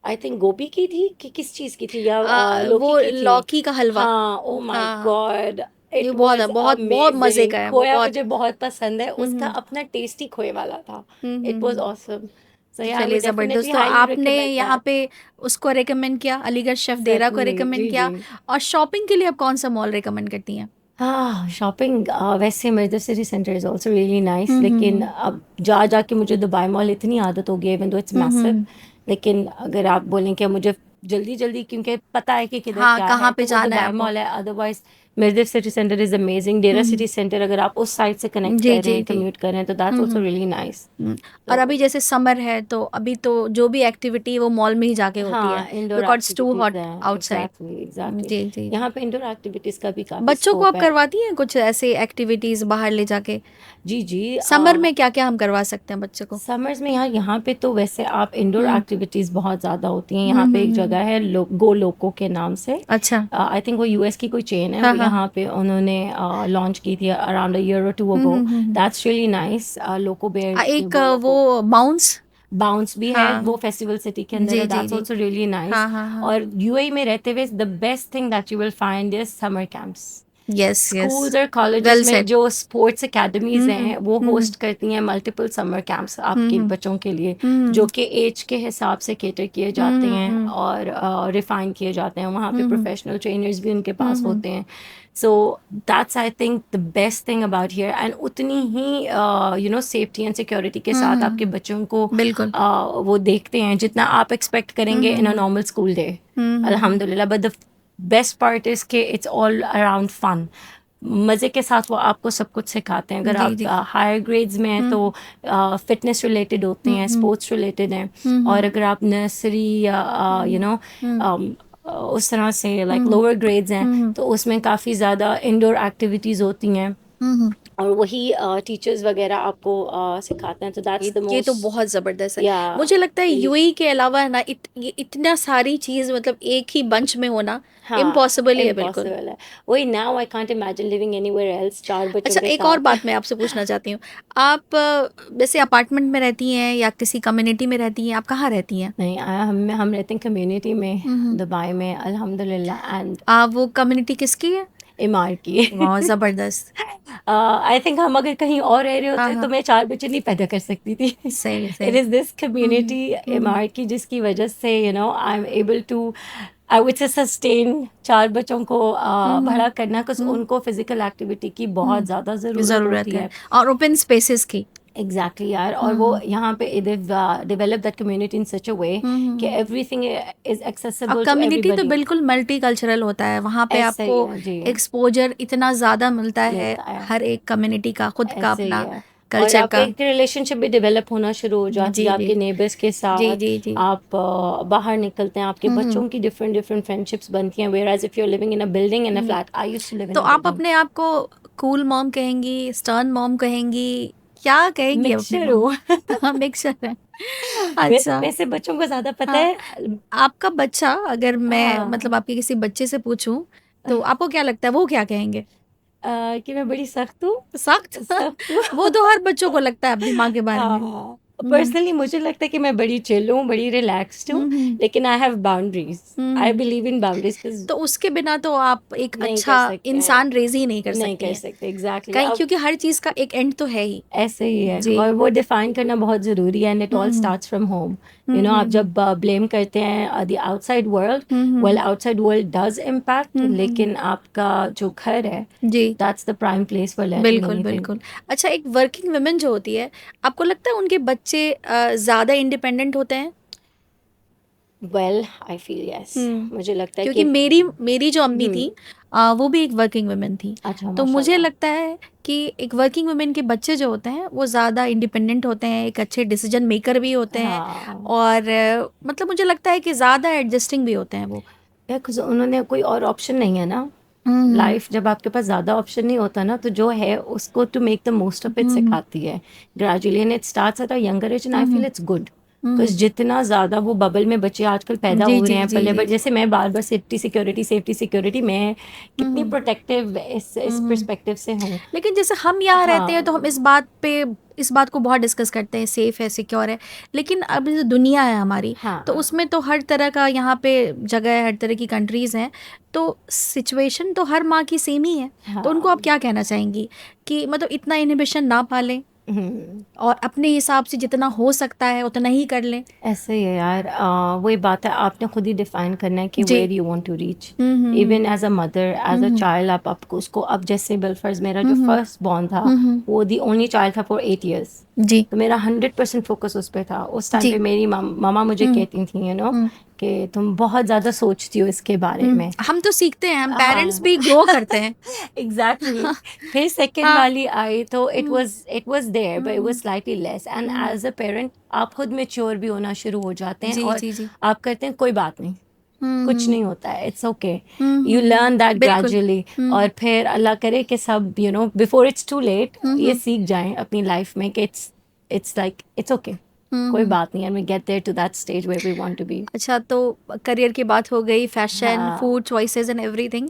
B: आई थिंक गोभी की थी कि किस चीज़ की थी, या लौकी
A: वो
B: की थी।
A: लौकी का हलवा।
B: हाँ, ओ माय
A: हाँ,
B: गॉड,
A: ये
B: इट
A: बहुत
B: वाज
A: बहुत बहुत मजे
B: अमेजिंग।
A: का है वो,
B: खोया
A: बहुत।
B: मुझे बहुत पसंद है, उसका
A: हम्म
B: अपना टेस्टी खोए वाला था। It was
A: hmm.
B: ऑसम। सो या आई
A: चलिए
B: वुड डेफिनेटली
A: जबरदस्त। तो
B: हाईली
A: आपने
B: रिकमेंड
A: यहाँ
B: दैट।
A: पे उसको रेकमेंड किया, अलीगढ़ शेफ देरा को
B: सर्टेनली
A: रेकमेंड
B: जी जी।
A: किया। और शॉपिंग के लिए आप कौन सा मॉल रेकमेंड करती हैं?
B: हाँ शॉपिंग, वैसे mother city centre is also really nice, लेकिन
A: हम्म।
B: अब जा जा के मुझे दुबई मॉल इतनी आदत हो गई है, इवन दो इट्स मैसिव।
A: हम्म।
B: लेकिन अगर आप बोलें कि मुझे जल्दी जल्दी क्योंकि पता है कि किधर
A: हाँ,
B: क्या
A: कहाँ
B: है,
A: पे
B: तो वो
A: जाना है
B: दुबई
A: आपको?
B: मॉल है। Otherwise Mirdif city centre is amazing. Deira
A: hmm.
B: City centre अगर आप उस साइड से कनेक्ट
A: जी
B: कर रहे
A: जी
B: हैं,
A: जी।
B: कम्यूट कर रहे हैं, तो that's also
A: hmm.
B: Really nice.
A: Hmm. और
B: तो
A: अभी जैसे समर है तो अभी तो जो भी एक्टिविटी वो मॉल में ही जाके होती है,
B: हाँ indoor
A: because it's too
B: activities
A: hot
B: हैं,
A: आउटसाइड।
B: Exactly exactly.
A: जी जी जी।
B: यहाँ पे इंडोर एक्टिविटीज़ का भी काफ़ी
A: बच्चों को
B: स्कोप
A: आप
B: है।
A: करवाती हैं कुछ ऐसे एक्टिविटीज बाहर ले जाके?
B: जी जी।
A: समर में क्या क्या हम करवा सकते हैं बच्चों को?
B: समर्स में यहाँ पे तो वैसे आप इंडोर
A: हम्म
B: एक्टिविटीज़ बहुत ज़्यादा होती हैं। यहाँ पे एक
A: हम्म।
B: जगह है गो लोको के नाम से।
A: अच्छा।
B: आई थिंक वो यूएस की कोई चेन है,
A: हाँ
B: वो
A: हाँ।
B: यहाँ पे उन्होंने लॉन्च की थी अराउंड अ ईयर और two ago. That's really nice. लोको बेयर
A: एक
B: वो
A: वो
B: लोको
A: बाउंस।
B: बाउंस भी है,
A: हाँ।
B: वो फेस्टिवल सिटी के अंदर
A: जी
B: है।
A: जी
B: दैट्स
A: जी।
B: Also really nice.
A: हाँ हाँ हाँ।
B: और यूएई में रहते हुए the best thing that you will find is summer camps.
A: Yes yes.
B: Schools और कॉलेजेस
A: वेल
B: में
A: सेड।
B: जो स्पोर्ट्स एकेडमीज हैं वो
A: हम्म
B: होस्ट करती हैं मल्टीपल समर कैंप्स आपके
A: हम्म
B: बच्चों के लिए, जो
A: हम्म
B: कि एज के हिसाब से केटर किए जाते हैं
A: हम्म
B: और रिफाइन किए जाते हैं। वहाँ पे
A: हम्म
B: प्रोफेशनल ट्रेनर्स भी उनके पास
A: हम्म।
B: होते हैं। So that's I think the best thing about here. And उतनी ही you know safety and security के साथ आपके बच्चों को
A: बिल्कुल।
B: वो देखते हैं जितना आप एक्सपेक्ट करेंगे इन अ नॉर्मल स्कूल डे। अल्हम्दुलिल्लाह। But the best part is कि इट्स ऑल अराउंड फन। मज़े के साथ वो आपको सब कुछ सिखाते हैं। अगर
A: जी
B: आप
A: जी।
B: हायर ग्रेड्स में हैं तो फिटनेस रिलेटेड होते हैं, स्पोर्ट्स रिलेटेड हैं। और अगर आप नर्सरी या यू नो उस तरह से लाइक लोअर ग्रेड्स हैं, तो उसमें काफ़ी ज़्यादा इंडोर एक्टिविटीज़ होती हैं और वही टीचर्स वगैरह आपको सिखाते हैं। तो दैट्स द
A: ये तो
B: मोस्ट।
A: बहुत जबरदस्त है।
B: या
A: मुझे लगता है
B: रियली।
A: यूएई के अलावा है ना, ये इतना सारी चीज मतलब एक ही बंच में होना
B: हाँ
A: इम्पॉसिबल ही है बिल्कुल।
B: इम्पॉसिबल है। वही now I can't imagine living anywhere else चार बच्चों
A: अच्छा,
B: के
A: एक और
B: साथ।
A: बात मैं आपसे पूछना चाहती हूँ। आप जैसे अपार्टमेंट में रहती हैं या किसी कम्युनिटी में रहती हैं, आप कहाँ रहती हैं?
B: नहीं हम रहते हैं कम्युनिटी में
A: हम्म।
B: दुबई में अल्हम्दुलिल्लाह। एंड
A: वो कम्युनिटी किसकी है?
B: इमार की।
A: वाह जबरदस्त।
B: आई थिंक हम अगर कहीं और रह रहे
A: हाँ
B: होते तो
A: हाँ।
B: मैं चार बच्चे नहीं पैदा कर सकती थी।
A: सही
B: इट
A: सही।
B: Is this community
A: hmm.
B: Emaar की जिसकी वजह से you know I am able to I would say sustain चार बच्चों को
A: हम्म
B: बड़ा करना, कुछ
A: हम्म
B: उनको फिजिकल एक्टिविटी की बहुत ज़्यादा
A: हम्म।
B: ज़रूरत
A: जरूरत
B: होती
A: है
B: है।
A: और ओपन स्पेसेस की।
B: एग्जैक्टली यार। और वो
A: हम्म
B: यहाँ पे डेवलप दैट कम्युनिटी इन सच अ वे कि
A: हम्म।
B: एवरीथिंग इज
A: और
B: एक्सेसिबल टू
A: कम्युनिटी तो
B: एवरीबडी।
A: बिल्कुल मल्टी कल्चरल होता है, वहाँ पे
B: ऐसा
A: आपको
B: ही है जी।
A: एक्सपोजर इतना ज़्यादा मिलता है
B: मिलता है,
A: हर एक कम्युनिटी का, खुद का
B: ऐसे ही
A: अपना
B: है। और
A: कल्चर
B: आपका
A: का।
B: एक रिलेशनशिप भी डेवलप होना शुरू हो जाती है
A: जी जी
B: आपके नेबर्स के
A: जी
B: साथ।
A: जी जी।
B: आप बाहर निकलते हैं, आपके
A: हम्म।
B: बच्चों की डिफरेंट डिफरेंट फ्रेंडशिप्स बनती हैं। Where as if you are living in a building in a flat, I used to live in
A: तो
B: अ
A: आप
B: बिल्डिंग।
A: अपने आप को कूल मॉम कहेंगी, स्टर्न मॉम कहेंगी, क्या कहेंगी आप अपनी
B: मिक्सचर
A: मॉम?
B: हो।
A: हाँ, मिक्सचर है। अच्छा।
B: वैसे बच्चों को ज्यादा पता
A: हाँ,
B: है।
A: आपका बच्चा अगर मैं
B: हाँ।
A: मतलब आपके किसी बच्चे से पूछूं तो आपको क्या लगता है वो क्या कहेंगे?
B: कि मैं बड़ी सख्त हूँ।
A: सख्त?
B: सख्त हूँ।
A: वो तो हर बच्चों को लगता है अपनी माँ के बारे में।
B: हाँ
A: हम्म
B: पर्सनली मुझे लगता है कि मैं बड़ी चिल हूँ, बड़ी रिलैक्स्ड हूँ,
A: हम्म
B: लेकिन I have boundaries. I
A: hmm.
B: Believe in boundaries.
A: तो उसके बिना तो आप एक
B: नहीं कर
A: अच्छा
B: सकते हैं,
A: इंसान रेज ही नहीं कर
B: नहीं
A: सकती
B: कर
A: हैं
B: सकते एग्जैक्टली
A: कहीं,
B: अब।
A: क्योंकि हर चीज का एक एंड तो है ही।
B: ऐसे ही है
A: जी।
B: और वो डिफाइन करना बहुत ज़रूरी है। And it all
A: hmm
B: starts from home. You know आप
A: हम्म
B: जब ब्लेम करते हैं the outside world, well
A: hmm
B: outside world does impact,
A: hmm.
B: लेकिन आपका जो घर है
A: जी
B: that's the prime place for learning
A: बिल्कुल
B: एनीथिंग।
A: बिल्कुल। अच्छा, एक वर्किंग वुमेन जो होती है, आपको लगता है उनके बच्चे ज्यादा इंडिपेंडेंट होते हैं?
B: वेल आई फील यस, मुझे लगता है
A: क्योंकि
B: कि
A: मेरी जो अम्मी थी वो भी एक वर्किंग वुमेन थी।
B: अच्छा
A: तो मुझे
B: माशाल्लाह।
A: लगता है कि एक वर्किंग वुमेन के बच्चे जो होते हैं वो ज़्यादा इंडिपेंडेंट होते हैं, एक अच्छे डिसीजन मेकर भी होते हैं,
B: हाँ
A: और मतलब मुझे लगता है कि ज़्यादा एडजस्टिंग भी होते हैं वो।
B: बिकॉज उन्होंने कोई और ऑप्शन नहीं है ना।
A: हम्म
B: लाइफ जब आपके पास ज़्यादा ऑप्शन नहीं होता ना, तो जो है उसको to make the most of it
A: hmm
B: सिखाती है gradually, and it starts at a younger age, and I feel
A: hmm
B: it's good. Because
A: hmm
B: जितना ज़्यादा वो बबल में बच्चे आजकल पैदा
A: जी
B: हो रहे
A: जी
B: हैं,
A: जी
B: पहले
A: जी
B: बट जैसे मैं बार बार सेफ्टी सिक्योरिटी सेफ्टी सिक्योरिटी, मैं कितनी
A: हम्म
B: प्रोटेक्टिव इस
A: हम्म
B: पर्सपेक्टिव से हूँ।
A: लेकिन जैसे हम यहाँ रहते हैं तो हम
B: हाँ
A: इस बात को बहुत डिस्कस करते हैं, सेफ है, सिक्योर है। लेकिन अब जो दुनिया है हमारी, तो
B: हाँ
A: उसमें तो हर तरह का यहाँ पे जगह है, हर तरह की कंट्रीज़ हैं। तो सिचुएशन तो हर माँ की सेम ही है। तो उनको आप
B: हाँ।
A: क्या कहना चाहेंगी कि मतलब इतना इनहिबिशन ना पालें
B: हम्म।
A: और अपने हिसाब से जितना हो सकता है उतना ही कर लें?
B: ऐसे ही है यार, वही बात है, आपने खुद ही डिफाइन करना है कि
A: जी।
B: Where you want to reach.
A: Hmm
B: even as a mother as a
A: hmm
B: child, आप आपको उसको, अब जैसे बिलफर्ज मेरा जो
A: हम्म
B: फर्स्ट बॉर्न था,
A: हम्म
B: वो दी ओनली चाइल्ड था फॉर 8 years।
A: जी
B: तो मेरा 100% फोकस उस पे था। उस टाइम
A: जी।
B: पे मेरी मामा मुझे
A: हम्म
B: कहती थी, यू नो,
A: हम्म
B: कि तुम बहुत ज़्यादा सोचती हो इसके बारे में।
A: हम तो सीखते हैं, हम पेरेंट्स
B: हाँ
A: भी ग्रो करते हैं।
B: एग्जैक्टली। फिर सेकेंड
A: हाँ।
B: वाली आई तो
A: hmm
B: it was there, but it was
A: hmm
B: slightly less, and
A: hmm
B: as a parent आप खुद मेच्योर भी होना शुरू हो जाते हैं,
A: जी
B: और
A: जी जी।
B: आप करते हैं कोई बात नहीं, कुछ
A: हम्म
B: नहीं होता है, it's okay, you learn that
A: बिल्कुल।
B: ग्रेजुअली। और
A: हम्म
B: फिर अल्लाह करे कि सब, you know, before it's too late, ये
A: हम्म
B: सीख जाएं अपनी लाइफ में कि इट्स लाइक इट्स ओके, कोई
A: हम्म
B: बात नहीं, and we get there to that stage where we want to be.
A: अच्छा, तो करियर की बात हो गई, फैशन,
B: हाँ।
A: Food choices and everything.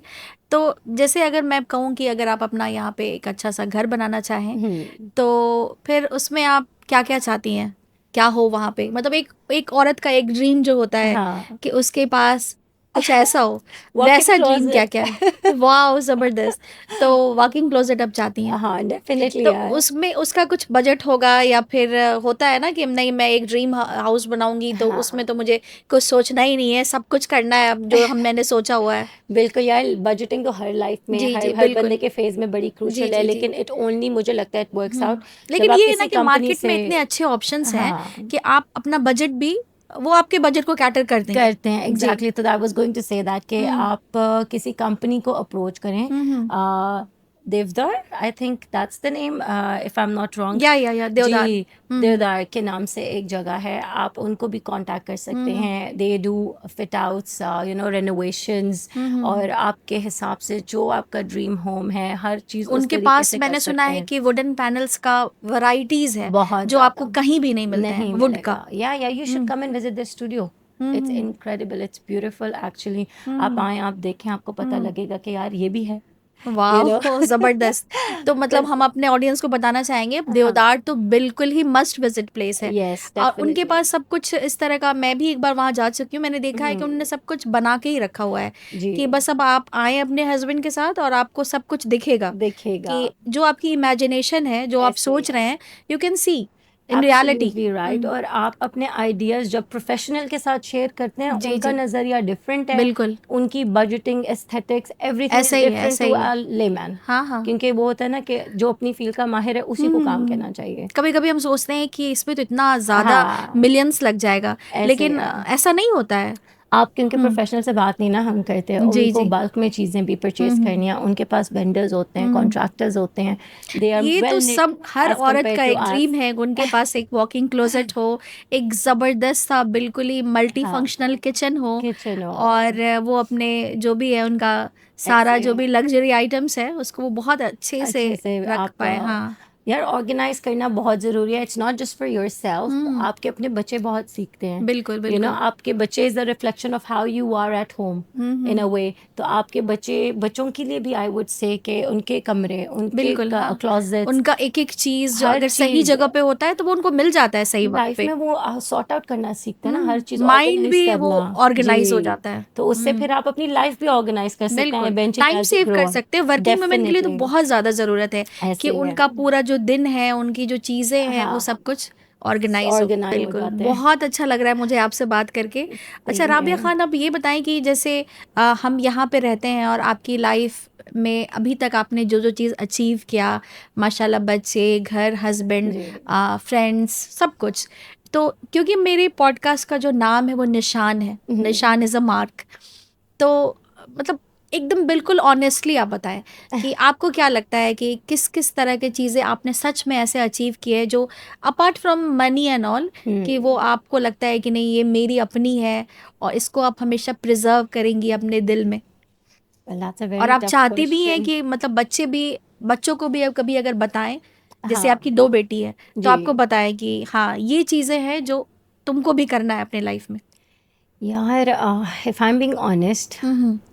A: तो जैसे अगर मैं कहूँ कि अगर आप अपना यहाँ पे एक अच्छा सा घर बनाना चाहें,
B: हम्म।
A: तो फिर उसमें आप क्या क्या चाहती हैं, क्या हो वहाँ पे? मतलब एक एक औरत का एक ड्रीम जो होता है
B: हाँ।
A: कि उसके पास कुछ ऐसा हो,
B: वॉक इन
A: वैसा ड्रीम क्या
B: क्लोजेट।
A: क्या है? वाह, जबरदस्त! तो वॉकिंग क्लोजेट आप चाहती हैं?
B: हाँ डेफिनेटली
A: तो
B: यार।
A: उसमें उसका कुछ बजट होगा, या फिर होता है ना कि नहीं, मैं एक ड्रीम हाउस बनाऊंगी तो उसमें
B: हाँ
A: तो मुझे कुछ सोचना ही नहीं है, सब कुछ करना है अब जो हम मैंने सोचा हुआ है।
B: बिल्कुल यार, बजटिंग तो हर लाइफ में,
A: जी जी
B: हर हर बंदे
A: बिल्कुल।
B: के फेज में बड़ी
A: जी
B: क्रूशल है,
A: जी जी।
B: लेकिन इट ओनली, मुझे लगता है, इट वर्क्स आउट जब
A: लेकिन
B: आप
A: ये है ना
B: किसी
A: कि
B: कंपनी
A: मार्केट
B: से।
A: में इतने अच्छे ऑप्शंस हैं
B: हाँ
A: कि आप अपना बजट भी, वो आपके बजट को कैटर कर देंगे।
B: करते हैं
A: जी।
B: एग्जैक्टली, तो I was going to say that कि
A: हम्म
B: आप किसी कंपनी को अप्रोच करें,
A: हम्म
B: देवदार, आई think that's the name, if I am not wrong.
A: या देवदार।
B: जी,
A: हम्म
B: देवदार के नाम से एक जगह है, आप उनको भी कांटेक्ट कर सकते
A: हम्म
B: हैं। They do fit outs, you know, renovations,
A: hmm
B: और आपके हिसाब से जो आपका ड्रीम होम है, हर चीज़ उस
A: उनके
B: तरीके
A: पास
B: से कर
A: मैंने सुना
B: सकते
A: है
B: हैं।
A: कि वुडन पैनल्स का वैरायटीज है
B: बहुत
A: जो आपको
B: ज़्यादा
A: कहीं भी नहीं मिलते हैं,
B: नहीं
A: वुड का।
B: मिलेगा। या you should
A: hmm
B: come and visit the studio, it's
A: hmm
B: incredible, it's beautiful actually. आप
A: हम्म
B: आएँ, आप देखें, आपको पता
A: हम्म
B: लगेगा कि यार ये भी है, यू नो।
A: वाह, जबरदस्त! तो मतलब हम अपने ऑडियंस को बताना चाहेंगे,
B: हाँ
A: देवदार तो बिल्कुल ही मस्ट विजिट प्लेस है।
B: यस
A: और उनके
B: डेफिनेटली।
A: पास सब कुछ इस तरह का, मैं भी एक बार वहां जा चुकी हूँ, मैंने देखा है कि उन्होंने सब कुछ बना के ही रखा हुआ है
B: जी
A: कि बस अब आप आए अपने हस्बैंड के साथ और आपको सब कुछ दिखेगा,
B: दिखेगा।
A: कि जो आपकी इमेजिनेशन है, जो आप
B: ऐसे ही
A: सोच रहे
B: है,
A: हैं, you can see in reality.
B: Absolutely right. और आप अपने आइडियाज जब प्रोफेशनल के साथ शेयर करते हैं,
A: जी
B: उनका
A: जी
B: नज़रिया डिफरेंट है,
A: बिल्कुल।
B: उनकी बजटिंग, एस्थेटिक्स, एवरीथिंग
A: ऐसा
B: इज
A: ही है,
B: डिफरेंट
A: ऐसा
B: टू
A: ही है।
B: A layman.
A: हाँ हाँ।
B: क्योंकि वो होता है ना कि जो अपनी फील्ड का माहिर है उसी को काम कहना चाहिए।
A: कभी कभी हम सोचते हैं कि इसमें तो इतना ज़्यादा
B: हाँ
A: मिलियंस लग जाएगा,
B: ऐसे ही
A: लेकिन
B: है।
A: ऐसा नहीं होता है।
B: आप क्योंकि
A: हम्म
B: प्रोफेशनल से बात नहीं ना हम करते हैं,
A: जी
B: उनको
A: जी।
B: बल्क में चीज़ें भी परचेज करनी है, उनके पास वेंडर्स होते हैं,
A: हम्म
B: कॉन्ट्रैक्टर्स होते हैं, दे आर
A: ये तो
B: वेल निट
A: सब हर
B: एज
A: औरत
B: कम्पेयर
A: का
B: टू
A: एक
B: आस।
A: ड्रीम है, उनके पास एक वॉकिंग क्लोजेट हो, एक ज़बरदस्त सा बिल्कुल ही मल्टी
B: हाँ
A: फंक्शनल किचन हो,
B: किचन हो।
A: और वो अपने जो भी है उनका सारा
B: ऐसे
A: जो भी लग्जरी आइटम्स है उसको वो बहुत अच्छे से
B: अच्छे से
A: रख
B: आप
A: पाए। हाँ।
B: यार ऑर्गेनाइज करना बहुत ज़रूरी है। It's not just for yourself,
A: hmm
B: आपके अपने बच्चे बहुत सीखते हैं,
A: बिल्कुल
B: यू नो।
A: बिल्कुल।
B: आपके बच्चे is the reflection of how you are at home in a
A: hmm
B: way. तो आपके बच्चों के लिए भी आई वुड से कि उनके कमरे, उनके
A: बिल्कुल। हाँ,
B: क्लोजेट्स,
A: उनका एक एक चीज़ जो
B: हर
A: अगर सही
B: चीज़
A: जगह पे होता है तो वो उनको मिल जाता है सही वक्त
B: लाइफ
A: पे।
B: में वो सॉर्ट आउट करना सीखते हैं ना, हर चीज़
A: माइंड
B: ऑर्गेनाइज
A: भी वो
B: करना। जी,
A: ऑर्गेनाइज हो जाता है।
B: तो उससे फिर आप अपनी लाइफ भी ऑर्गेनाइज कर सकते हैं,
A: बिल्कुल,
B: eventually
A: time
B: as you
A: save
B: grow.
A: कर सकते हैं। वर्किंग वुमेन के लिए तो
B: डेफिनेटली
A: बहुत ज़्यादा ज़रूरत है कि
B: ऐसे ही है।
A: उनका पूरा जो दिन है, उनकी जो चीज़ें हैं, वो सब
B: हाँ
A: कुछ ऑर्गेनाइज हो।
B: ऑर्गेनाइज हो
A: बिल्कुल,
B: जाते हैं।
A: बहुत अच्छा लग रहा है मुझे आपसे बात करके। अच्छा
B: सेम
A: राबिया
B: है।
A: खान, अब ये बताएं कि जैसे हम यहाँ पे रहते हैं और आपकी लाइफ में अभी तक आपने जो जो चीज़ अचीव किया, माशाल्लाह, बच्चे, घर, हस्बैंड,
B: जी
A: फ्रेंड्स, सब कुछ, तो क्योंकि मेरे पॉडकास्ट का जो नाम है वो निशान है, निशान इज़ अ मार्क, तो मतलब एकदम बिल्कुल ऑनेस्टली आप बताएं कि आपको क्या लगता है कि किस किस तरह की चीज़ें आपने सच में ऐसे अचीव की है जो apart from money and all, कि वो आपको लगता है कि नहीं ये मेरी अपनी है और इसको आप हमेशा प्रिजर्व करेंगी अपने दिल में,
B: Well, that's a
A: और
B: very
A: आप
B: tough
A: चाहती भी हैं
B: question.
A: कि मतलब बच्चों को भी अब कभी अगर बताएं, जैसे
B: हाँ
A: आपकी 2 बेटी है, तो
B: जी
A: आपको बताएं कि हाँ ये चीज़ें हैं जो तुमको भी करना है अपने लाइफ में।
B: यार, if I'm being honest,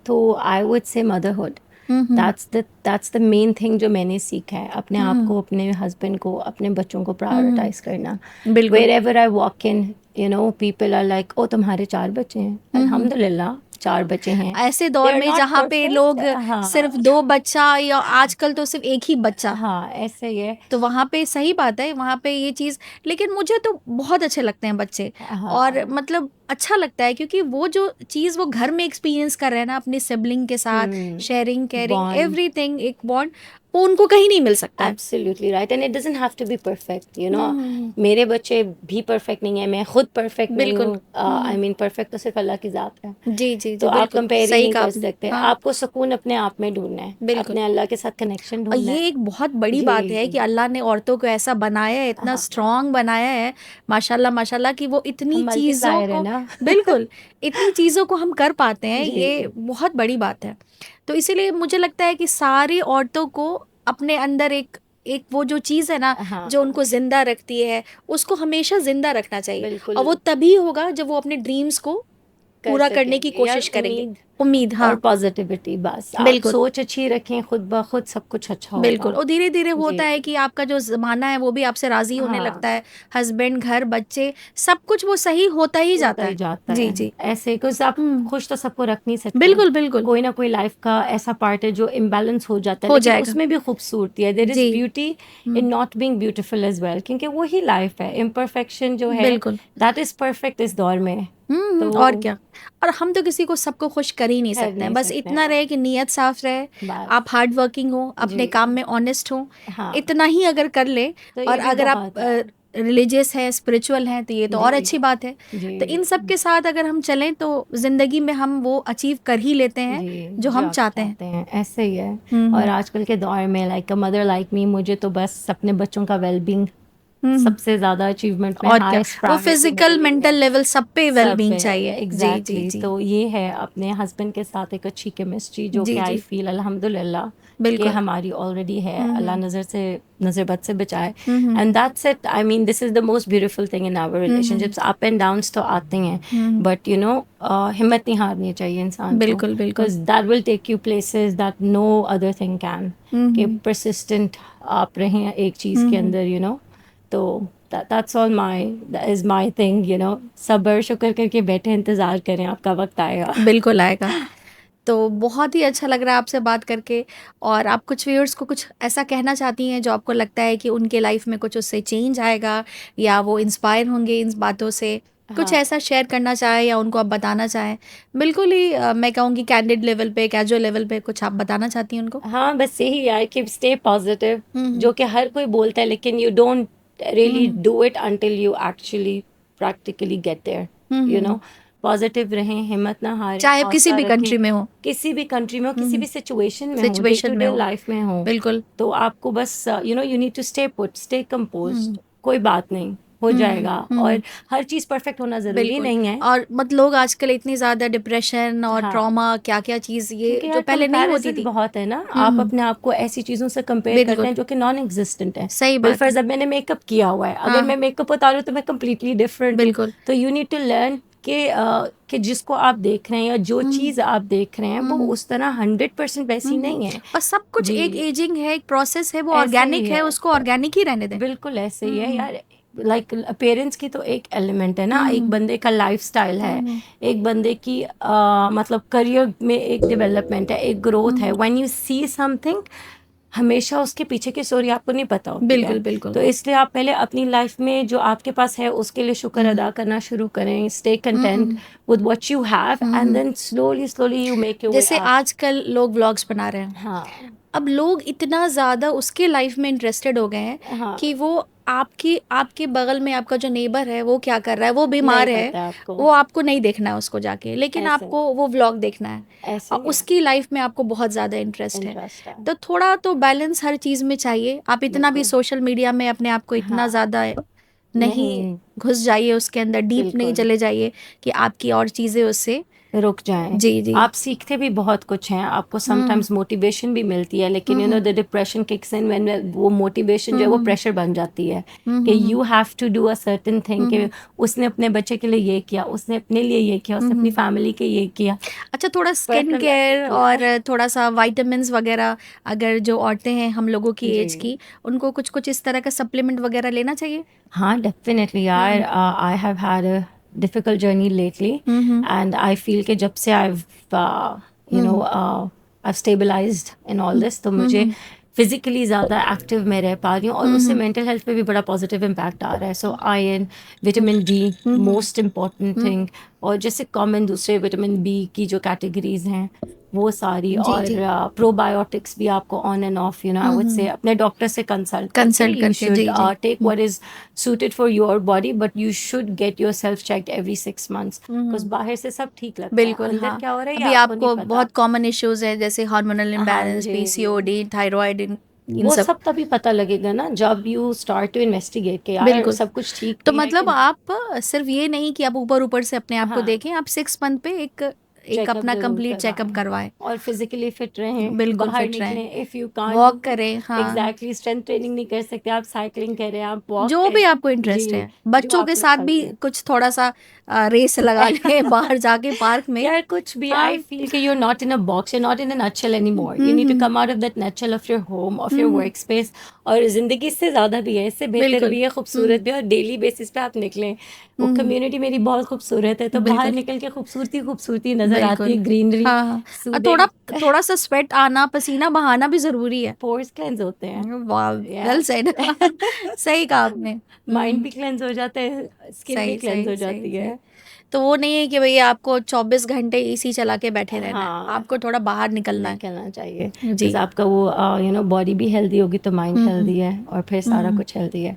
B: तो I would say motherhood. That's the main thing जो मैंने सीखा है, अपने आप को, अपने हस्बैंड को, अपने बच्चों को प्रायोरिटाइज करना.
A: बिल्कुल
B: Wherever I walk in, people are like, oh तुम्हारे 4 बच्चे हैं. अल्हम्दुलिल्लाह 4 बच्चे हैं.
A: ऐसे दौर
B: They're
A: में
B: not
A: जहाँ पे
B: perfect.
A: लोग
B: हाँ
A: सिर्फ 2 बच्चा या आजकल तो सिर्फ एक ही बच्चा,
B: हाँ ऐसे ही है.
A: तो वहाँ पे सही बात है, वहाँ पे ये चीज़, लेकिन मुझे तो बहुत अच्छे लगते हैं बच्चे, और मतलब अच्छा लगता है क्योंकि वो जो चीज़ वो घर में एक्सपीरियंस कर रहे हैं ना अपनी सिबलिंग के साथ, शेयरिंग केयरिंग
B: Bond.
A: एवरीथिंग, एक बॉन्ड वो उनको कहीं नहीं मिल सकता है।
B: Absolutely right, and it doesn't have to be perfect. मेरे बच्चे भी परफेक्ट नहीं है, मैं खुद परफेक्ट नहीं
A: बिल्कुल।
B: हूँ. I mean परफेक्ट तो सिर्फ अल्लाह की जात है.
A: जी जी
B: तो
A: जी
B: आप
A: बिल्कुल
B: कंपेयर ही
A: सही
B: नहीं
A: कहा
B: कर
A: आपने।
B: सकते.
A: हाँ
B: आपको सुकून अपने आप में ढूंढना है,
A: बिल्कुल,
B: अपने अल्लाह के साथ कनेक्शन
A: और
B: ढूंढना
A: ये
B: है.
A: एक बहुत बड़ी
B: जी
A: बात है कि अल्लाह ने औरतों को ऐसा बनाया है, इतना स्ट्रांग बनाया है, माशाल्लाह माशाल्लाह, कि वो इतनी
B: हम
A: चीज़ों
B: मल्टीप्लायर है
A: को
B: ना.
A: बिल्कुल इतनी चीज़ों को हम कर पाते हैं,
B: जी
A: ये बहुत बड़ी बात है। तो इसीलिए मुझे लगता है कि सारी औरतों को अपने अंदर एक एक वो जो चीज़ है ना
B: हाँ
A: जो उनको जिंदा रखती है, उसको हमेशा जिंदा रखना चाहिए, और
B: बिल्कुल
A: वो तभी होगा जब वो अपने ड्रीम्स को
B: कर
A: पूरा करने की
B: सकेंगे यार.
A: कोशिश करेंगे।
B: उम्मीद
A: उम्मीद,
B: और
A: हाँ
B: पॉजिटिविटी, बस आप
A: बिल्कुल
B: सोच अच्छी रखें, खुद ब खुद सब कुछ अच्छा
A: बिल्कुल,
B: होगा.
A: और धीरे धीरे होता
B: जी
A: है कि आपका जो ज़माना है वो भी आपसे राज़ी होने
B: हाँ
A: लगता है, हस्बैंड, घर, बच्चे, सब कुछ वो सही होता ही
B: होता
A: जाता
B: ही
A: है।
B: जाता
A: जी
B: है
A: जी
B: ऐसे, कुछ आप
A: हम्म,
B: खुश तो सबको रख नहीं सकते.
A: बिल्कुल बिल्कुल
B: कोई ना कोई लाइफ का ऐसा पार्ट है जो इम्बैलेंस हो जाता है,
A: हो
B: लेकिन
A: जाएगा।
B: उसमें भी खूबसूरती है. There is
A: the
B: beauty in not being beautiful as well, क्योंकि वही लाइफ है. इम्परफेक्शन जो है
A: बिल्कुल
B: दैट इज परफेक्ट इस दौर में. तो
A: और क्या, और हम तो किसी को सबको खुश कर ही नहीं
B: कर
A: सकते हैं,
B: नहीं
A: बस
B: सकते
A: इतना
B: हैं.
A: रहे कि नीयत साफ रहे,
B: बस
A: आप हार्ड वर्किंग हो, अपने
B: जी
A: काम में ऑनेस्ट हो,
B: हाँ,
A: इतना ही अगर कर ले,
B: तो
A: और
B: ये भी
A: अगर आप
B: बहुत है.
A: रिलीजियस है, स्पिरिचुअल हैं, तो ये तो और
B: जी
A: अच्छी बात है।
B: जी
A: तो इन सब के साथ अगर हम चलें तो ज़िंदगी में हम वो अचीव कर ही लेते हैं
B: जी
A: जो
B: जो
A: हम
B: आप
A: चाहते हैं।
B: चाहते हैं, ऐसे ही है. और
A: हम्म
B: आजकल के दौर में like a mother like me, मुझे तो बस अपने बच्चों का वेलबींग
A: हम्म
B: सबसे ज़्यादा अचीवमेंट में
A: और क्या,
B: हाईएस्ट
A: वो
B: प्रायोरिटी
A: फिजिकल
B: मेरे लिए
A: मेंटल
B: है.
A: लेवल सब पे
B: सब
A: वेलबींग
B: पे
A: चाहिए। जी जी
B: एग्जैक्टली.
A: जी
B: तो ये है अपने हस्बैंड के साथ एक अच्छी केमिस्ट्री जो कि
A: जी
B: आई
A: जी
B: फील अल्हम्दुलिल्लाह कि
A: बिल्कुल
B: हमारी ऑलरेडी है. अल्लाह नज़र बद से बचाए.
A: Hmm
B: and that's it. I mean this is the most beautiful thing in our relationships. Up and downs तो आते हैं, बट हिम्मत नहीं हारनी चाहिए इंसान को,
A: बिल्कुल बिल्कुल
B: because that will take you places that no other thing can. कि परसिस्टेंट आप रहें एक चीज़ के अंदर. तो that's all that is my thing. सब्र शुक्र करके बैठे इंतज़ार करें, आपका वक्त आएगा.
A: बिल्कुल आएगा। तो बहुत ही अच्छा लग रहा है आपसे बात करके, और आप कुछ व्यूअर्स को कुछ ऐसा कहना चाहती हैं जो आपको लगता है कि उनके लाइफ में कुछ उससे चेंज आएगा, या वो इंस्पायर होंगे इन बातों से, कुछ
B: हाँ
A: ऐसा शेयर करना चाहें या उनको आप बताना चाहें, बिल्कुल ही मैं कहूँगी कैंडिड लेवल पे, कैजुअल लेवल पे कुछ आप बताना चाहती हैं उनको।
B: हाँ बस यही यार कि स्टे पॉजिटिव,
A: हम्म
B: जो कि हर कोई बोलता है, लेकिन you don't really do it until you actually practically get there. Positive रहें, हिम्मत ना हारें,
A: चाहे आप किसी
B: हौसला
A: भी
B: रखें.
A: कंट्री में हो,
B: किसी भी कंट्री में हो, किसी भी सिचुएशन में हो, डे
A: सिचुएशन
B: टू
A: में
B: डे
A: हो,
B: लाइफ में हो,
A: बिल्कुल
B: तो आपको बस you need to stay put, stay composed. कोई बात नहीं, हो जाएगा. और हर चीज़ परफेक्ट होना ज़रूरी
A: बिल्कुल।
B: नहीं है.
A: और मत लोग आजकल इतनी ज़्यादा डिप्रेशन और
B: हाँ
A: ट्रॉमा, क्या क्या चीज़ ये
B: क्योंकि
A: जो
B: यार
A: पहले नहीं होती
B: कंपैरिजन
A: थी।
B: बहुत है ना. आप अपने आप को ऐसी चीज़ों से कंपेयर करते
A: बिल्कुल
B: हैं जो कि नॉन एग्जिस्टेंट है.
A: सही बात है।
B: बिलफर्ज अब मैंने मेकअप किया हुआ है, अगर मैं मेकअप उतारूँ तो मैं कम्प्लीटली डिफरेंट हूँ.
A: बिल्कुल
B: तो यू नीड टू लर्न कि जिसको आप देख रहे हैं या जो चीज़ आप देख रहे हैं वो उस तरह 100% वैसी नहीं है.
A: और सब कुछ एक
B: जी
A: एजिंग है, एक प्रोसेस है, वो
B: ऐसे ही
A: ऑर्गेनिक है,
B: है,
A: उसको ऑर्गेनिक ही रहने दें।
B: बिल्कुल ऐसे ही है यार. लाइक पेरेंट्स की तो एक एलिमेंट है ना, एक बंदे का लाइफस्टाइल है, एक बंदे की मतलब करियर में एक डेवलपमेंट है, एक ग्रोथ है. व्हेन यू सी समथिंग, हमेशा उसके पीछे की स्टोरी आपको नहीं पता होती है.
A: बिल्कुल बिल्कुल
B: तो इसलिए आप पहले अपनी लाइफ में जो आपके पास है उसके लिए शुक्र अदा करना शुरू करें. Stay content with what you have, and then slowly slowly you make your way
A: जैसे
B: अप.
A: आजकल लोग व्लॉग्स बना रहे हैं,
B: हाँ
A: अब लोग इतना ज़्यादा उसके लाइफ में इंटरेस्टेड हो गए हैं
B: हाँ
A: कि वो आपकी आपके बगल में आपका जो नेबर है वो क्या कर रहा है, वो बीमार
B: नहीं
A: है,
B: पता आपको,
A: वो आपको नहीं देखना है उसको जाके, लेकिन
B: ऐसे
A: आपको वो व्लॉग देखना है
B: ऐसे
A: और
B: ही है,
A: उसकी लाइफ में आपको बहुत ज़्यादा इंटरेस्ट है।
B: इंटरेस्ट है,
A: तो थोड़ा तो बैलेंस हर चीज़ में चाहिए। आप इतना भी
B: बिल्कुल।
A: सोशल मीडिया में अपने आप को इतना
B: हाँ,
A: ज़्यादा नहीं
B: नहीं,
A: घुस जाइए उसके अंदर, डीप नहीं
B: बिल्कुल।
A: चले जाइए कि आपकी और चीज़ें उससे
B: रुक जाएँ।
A: जी, जी।
B: आप सीखते भी बहुत कुछ हैं, आपको
A: हुँ,
B: समटाइम्स मोटिवेशन भी मिलती है, लेकिन
A: hmm,
B: you know
A: hmm,
B: the depression kicks in when वो मोटिवेशन जो
A: हुँ,
B: है वो
A: हुँ,
B: प्रेशर बन जाती है
A: हुँ,
B: कि
A: hmm, hmm,
B: you have to do a certain thing,
A: hmm,
B: कि
A: हुँ,
B: उसने अपने बच्चे के लिए ये किया, उसने अपने लिए ये किया,
A: हुँ,
B: उसने अपनी
A: हुँ।
B: फैमिली के ये किया,
A: अच्छा, थोड़ा
B: पर
A: स्किन
B: फिर मैंने
A: केयर
B: किया
A: और
B: है।
A: थोड़ा-सा विटामिन्स वगैरह, अगर जो औरतें हैं हम लोगों की
B: जी।
A: एज की, उनको कुछ-कुछ इस तरह का सप्लीमेंट वगैरह लेना चाहिए?
B: हाँ, डेफ़िनेटली यार,
A: hmm,
B: I have had a difficult journey lately,
A: hmm, hmm,
B: and I feel कि जब से you know
A: hmm,
B: I stabilised in all
A: hmm,
B: this, तो
A: हुँ,
B: मुझे
A: हुँ,
B: फिज़िकली ज़्यादा एक्टिव मैं रह पा रही हूँ, और
A: हुँ,
B: उससे
A: हुँ,
B: मेंटल हेल्थ पे भी बड़ा पॉज़िटिव इम्पैक्ट आ रहा है। सो आयरन, विटामिन डी,
A: हुँ, हुँ,
B: मोस्ट इम्पॉर्टेंट
A: हुँ,
B: थिंग, और जैसे कॉमन दूसरे विटामिन बी की जो कैटेगरीज़ हैं, वो सारी,
A: जी,
B: और
A: जी।
B: प्रोबायोटिक्स भी आपको on and off, you know, I
A: hmm,
B: would say
A: hmm,
B: अपने डॉक्टर से कंसल्ट करके
A: कंसल्ट
B: यू
A: करके,
B: शुड
A: जी, जी।
B: Take
A: hmm,
B: what is suited for your body, but you should get yourself checked every 6 months,
A: hmm,
B: because
A: हुँ।
B: बाहर से सब ठीक लगता है,
A: बिल्कुल,
B: अंदर
A: हाँ।
B: क्या हो रहा है ये
A: अभी
B: आपको नहीं
A: आपको
B: पता।
A: बहुत कॉमन इश्यूज़ हैं जैसे हार्मोनल
B: हाँ
A: इम्बैलेंस,
B: जी,
A: पीसीओडी, थायरॉइड, इन
B: वो
A: सब।
B: सब तभी पता लगेगा ना जब यू स्टार्ट टू इन्वेस्टिगेट कि यार
A: बिल्कुल।
B: सब कुछ ठीक
A: तो
B: भी है कि
A: मतलब
B: नहीं।
A: आप सिर्फ़ ये नहीं कि आप ऊपर-ऊपर से अपने आप को
B: हाँ,
A: देखें, आप 6 मंथ पे एक एक
B: चेकअप
A: अपना
B: ज़रूर
A: कंप्लीट चेकअप
B: करवाएँ,
A: करवाएँ।
B: और फिज़िकली फिट रहें,
A: बिल्कुल
B: बाहर
A: फिट रहें,
B: निकलें, इफ़ यू कांट
A: वॉक करें, हाँ।
B: एग्ज़ैक्टली स्ट्रेंथ ट्रेनिंग नहीं कर सकते, आप साइक्लिंग करें, आप वॉक
A: जो भी
B: करें।
A: आपको इंटरेस्ट
B: जी,
A: है।
B: जो
A: बच्चों के
B: आपको
A: साथ
B: अच्छा
A: भी
B: लगे।
A: कुछ थोड़ा-सा रेस लगा लें बाहर जाके पार्क में।
B: यार कुछ भी, आई
A: हाँ।
B: फील कि you're not in a box, you're not in a nutshell anymore,
A: hmm,
B: you need to
A: hmm.
B: come out of that nutshell of your home, of
A: hmm,
B: your
A: hmm.
B: workspace, और ज़िंदगी इससे ज़्यादा भी है, इससे बेहतर
A: बिल्कुल।
B: भी है,
A: हुँ।
B: खूबसूरत भी है, और डेली बेसिस पे आप निकलें। वो
A: हुँ, हुँ।
B: कम्युनिटी मेरी बहुत खूबसूरत है, तो बाहर
A: बिल्कुल,
B: निकल के खूबसूरती खूबसूरती नज़र आती
A: बिल्कुल।
B: है, ग्रीनरी,
A: हाँ, हाँ।
B: सूदिंग,
A: थोड़ा थोड़ा-सा स्वेट आना, पसीना बहाना भी ज़रूरी है।
B: पोर्स क्लेंस होते हैं।
A: वाह!
B: या
A: वेल सेड। सही कहा आपने।
B: माइंड
A: हुँ।
B: भी क्लेंस हो जाता है, स्किन भी
A: सही,
B: क्लेंस
A: सही,
B: हो
A: सही,
B: जाती
A: सही।
B: है।
A: तो वो नहीं है कि भई आपको 24 घंटे एसी चला के बैठे रहना है।
B: हाँ,
A: आपको थोड़ा बाहर निकलना है।
B: निकलना चाहिए,
A: जी।
B: बिकॉज़ आपका वो यू नो बॉडी भी हेल्दी होगी तो माइंड
A: हुँ, हुँ।
B: हेल्दी है, और फिर
A: हुँ,
B: सारा
A: हुँ।
B: कुछ हेल्दी है।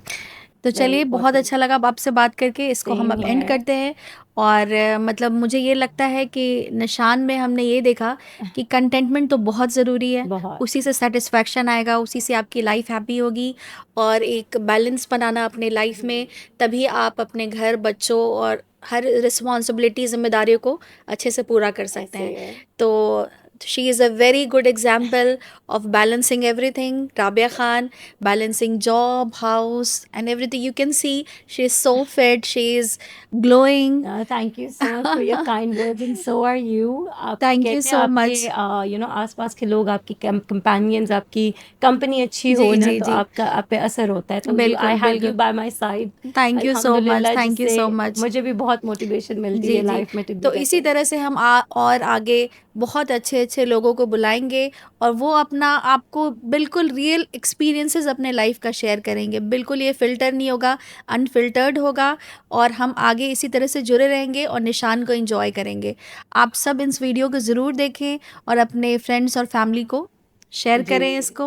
A: तो
B: वेरी
A: चलिए, बहुत
B: इंपॉर्टेंट।
A: अच्छा लगा अब आपसे बात करके। इसको हम
B: सेम
A: अब एंड
B: हियर।
A: करते हैं। और मतलब मुझे ये लगता है कि निशान में हमने ये देखा कि कंटेंटमेंट तो बहुत ज़रूरी है।
B: बहुत।
A: उसी से सेटिस्फैक्शन आएगा, उसी से आपकी लाइफ हैप्पी होगी। और एक बैलेंस बनाना अपने लाइफ में, तभी आप अपने घर, बच्चों और हर रिस्पॉन्सिबिलिटी, ज़िम्मेदारियों को अच्छे से पूरा कर सकते
B: ऐसे
A: हैं।
B: ही है।
A: तो she is a very good example of balancing everything. Rabia Khan, balancing job, house, and everything. You can see she's so fit, she's glowing.
B: Thank you so much for your kind words, and so are you. आप
A: Thank you
B: कहते हैं
A: so
B: आपके
A: much.
B: You know आसपास के लोग, आपकी companions, आपकी company अच्छी
A: जी
B: हो ना,
A: जी
B: तो
A: जी,
B: आपका आप पे असर होता है, तो यू आई
A: बिल्कुल
B: हैव यू
A: बिल्कुल.
B: By my side,
A: Thank you so much.
B: अल्हम्दुलिल्लाह,
A: Thank you
B: जिससे
A: so much.
B: मुझे भी बहुत मोटिवेशन मिलती है
A: जी, जी।
B: लाइफ में टू बी
A: तो इसी
B: बेटर।
A: तरह से हम और आगे बहुत अच्छे-अच्छे लोगों को बुलाएँगे, और वो अपना आपको बिल्कुल रियल एक्सपीरियंसेस अपने लाइफ़ का शेयर करेंगे। बिल्कुल ये फ़िल्टर नहीं होगा, अनफ़िल्टर्ड होगा, और हम आगे इसी तरह से जुड़े रहेंगे और निशान को एन्जॉय करेंगे। आप सब इस वीडियो को ज़रूर देखें और अपने फ्रेंड्स और फैमिली को शेयर
B: जी,
A: करें इसको,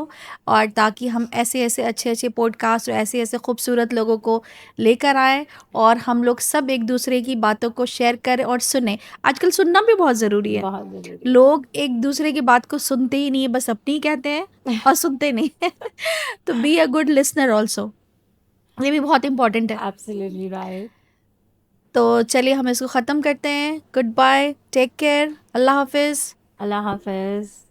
A: और ताकि हम ऐसे-ऐसे अच्छे-अच्छे पॉडकास्ट और ऐसे-ऐसे खूबसूरत लोगों को लेकर आएँ, और हम लोग सब एक-दूसरे की बातों को शेयर करें और सुनें। आजकल सुनना भी बहुत ज़रूरी है।
B: बहुत ज़रूरी है।
A: लोग एक-दूसरे की बात को सुनते ही नहीं है, बस अपनी कहते हैं और सुनते नहीं हैं। तो be a good listener also, ये भी बहुत इम्पोर्टेंट है।
B: Absolutely right.
A: तो चलिए हम इसको ख़त्म करते हैं। गुड बाय, टेक केयर, अल्लाह हाफ़िज़।
B: अल्लाह हाफ़िज़।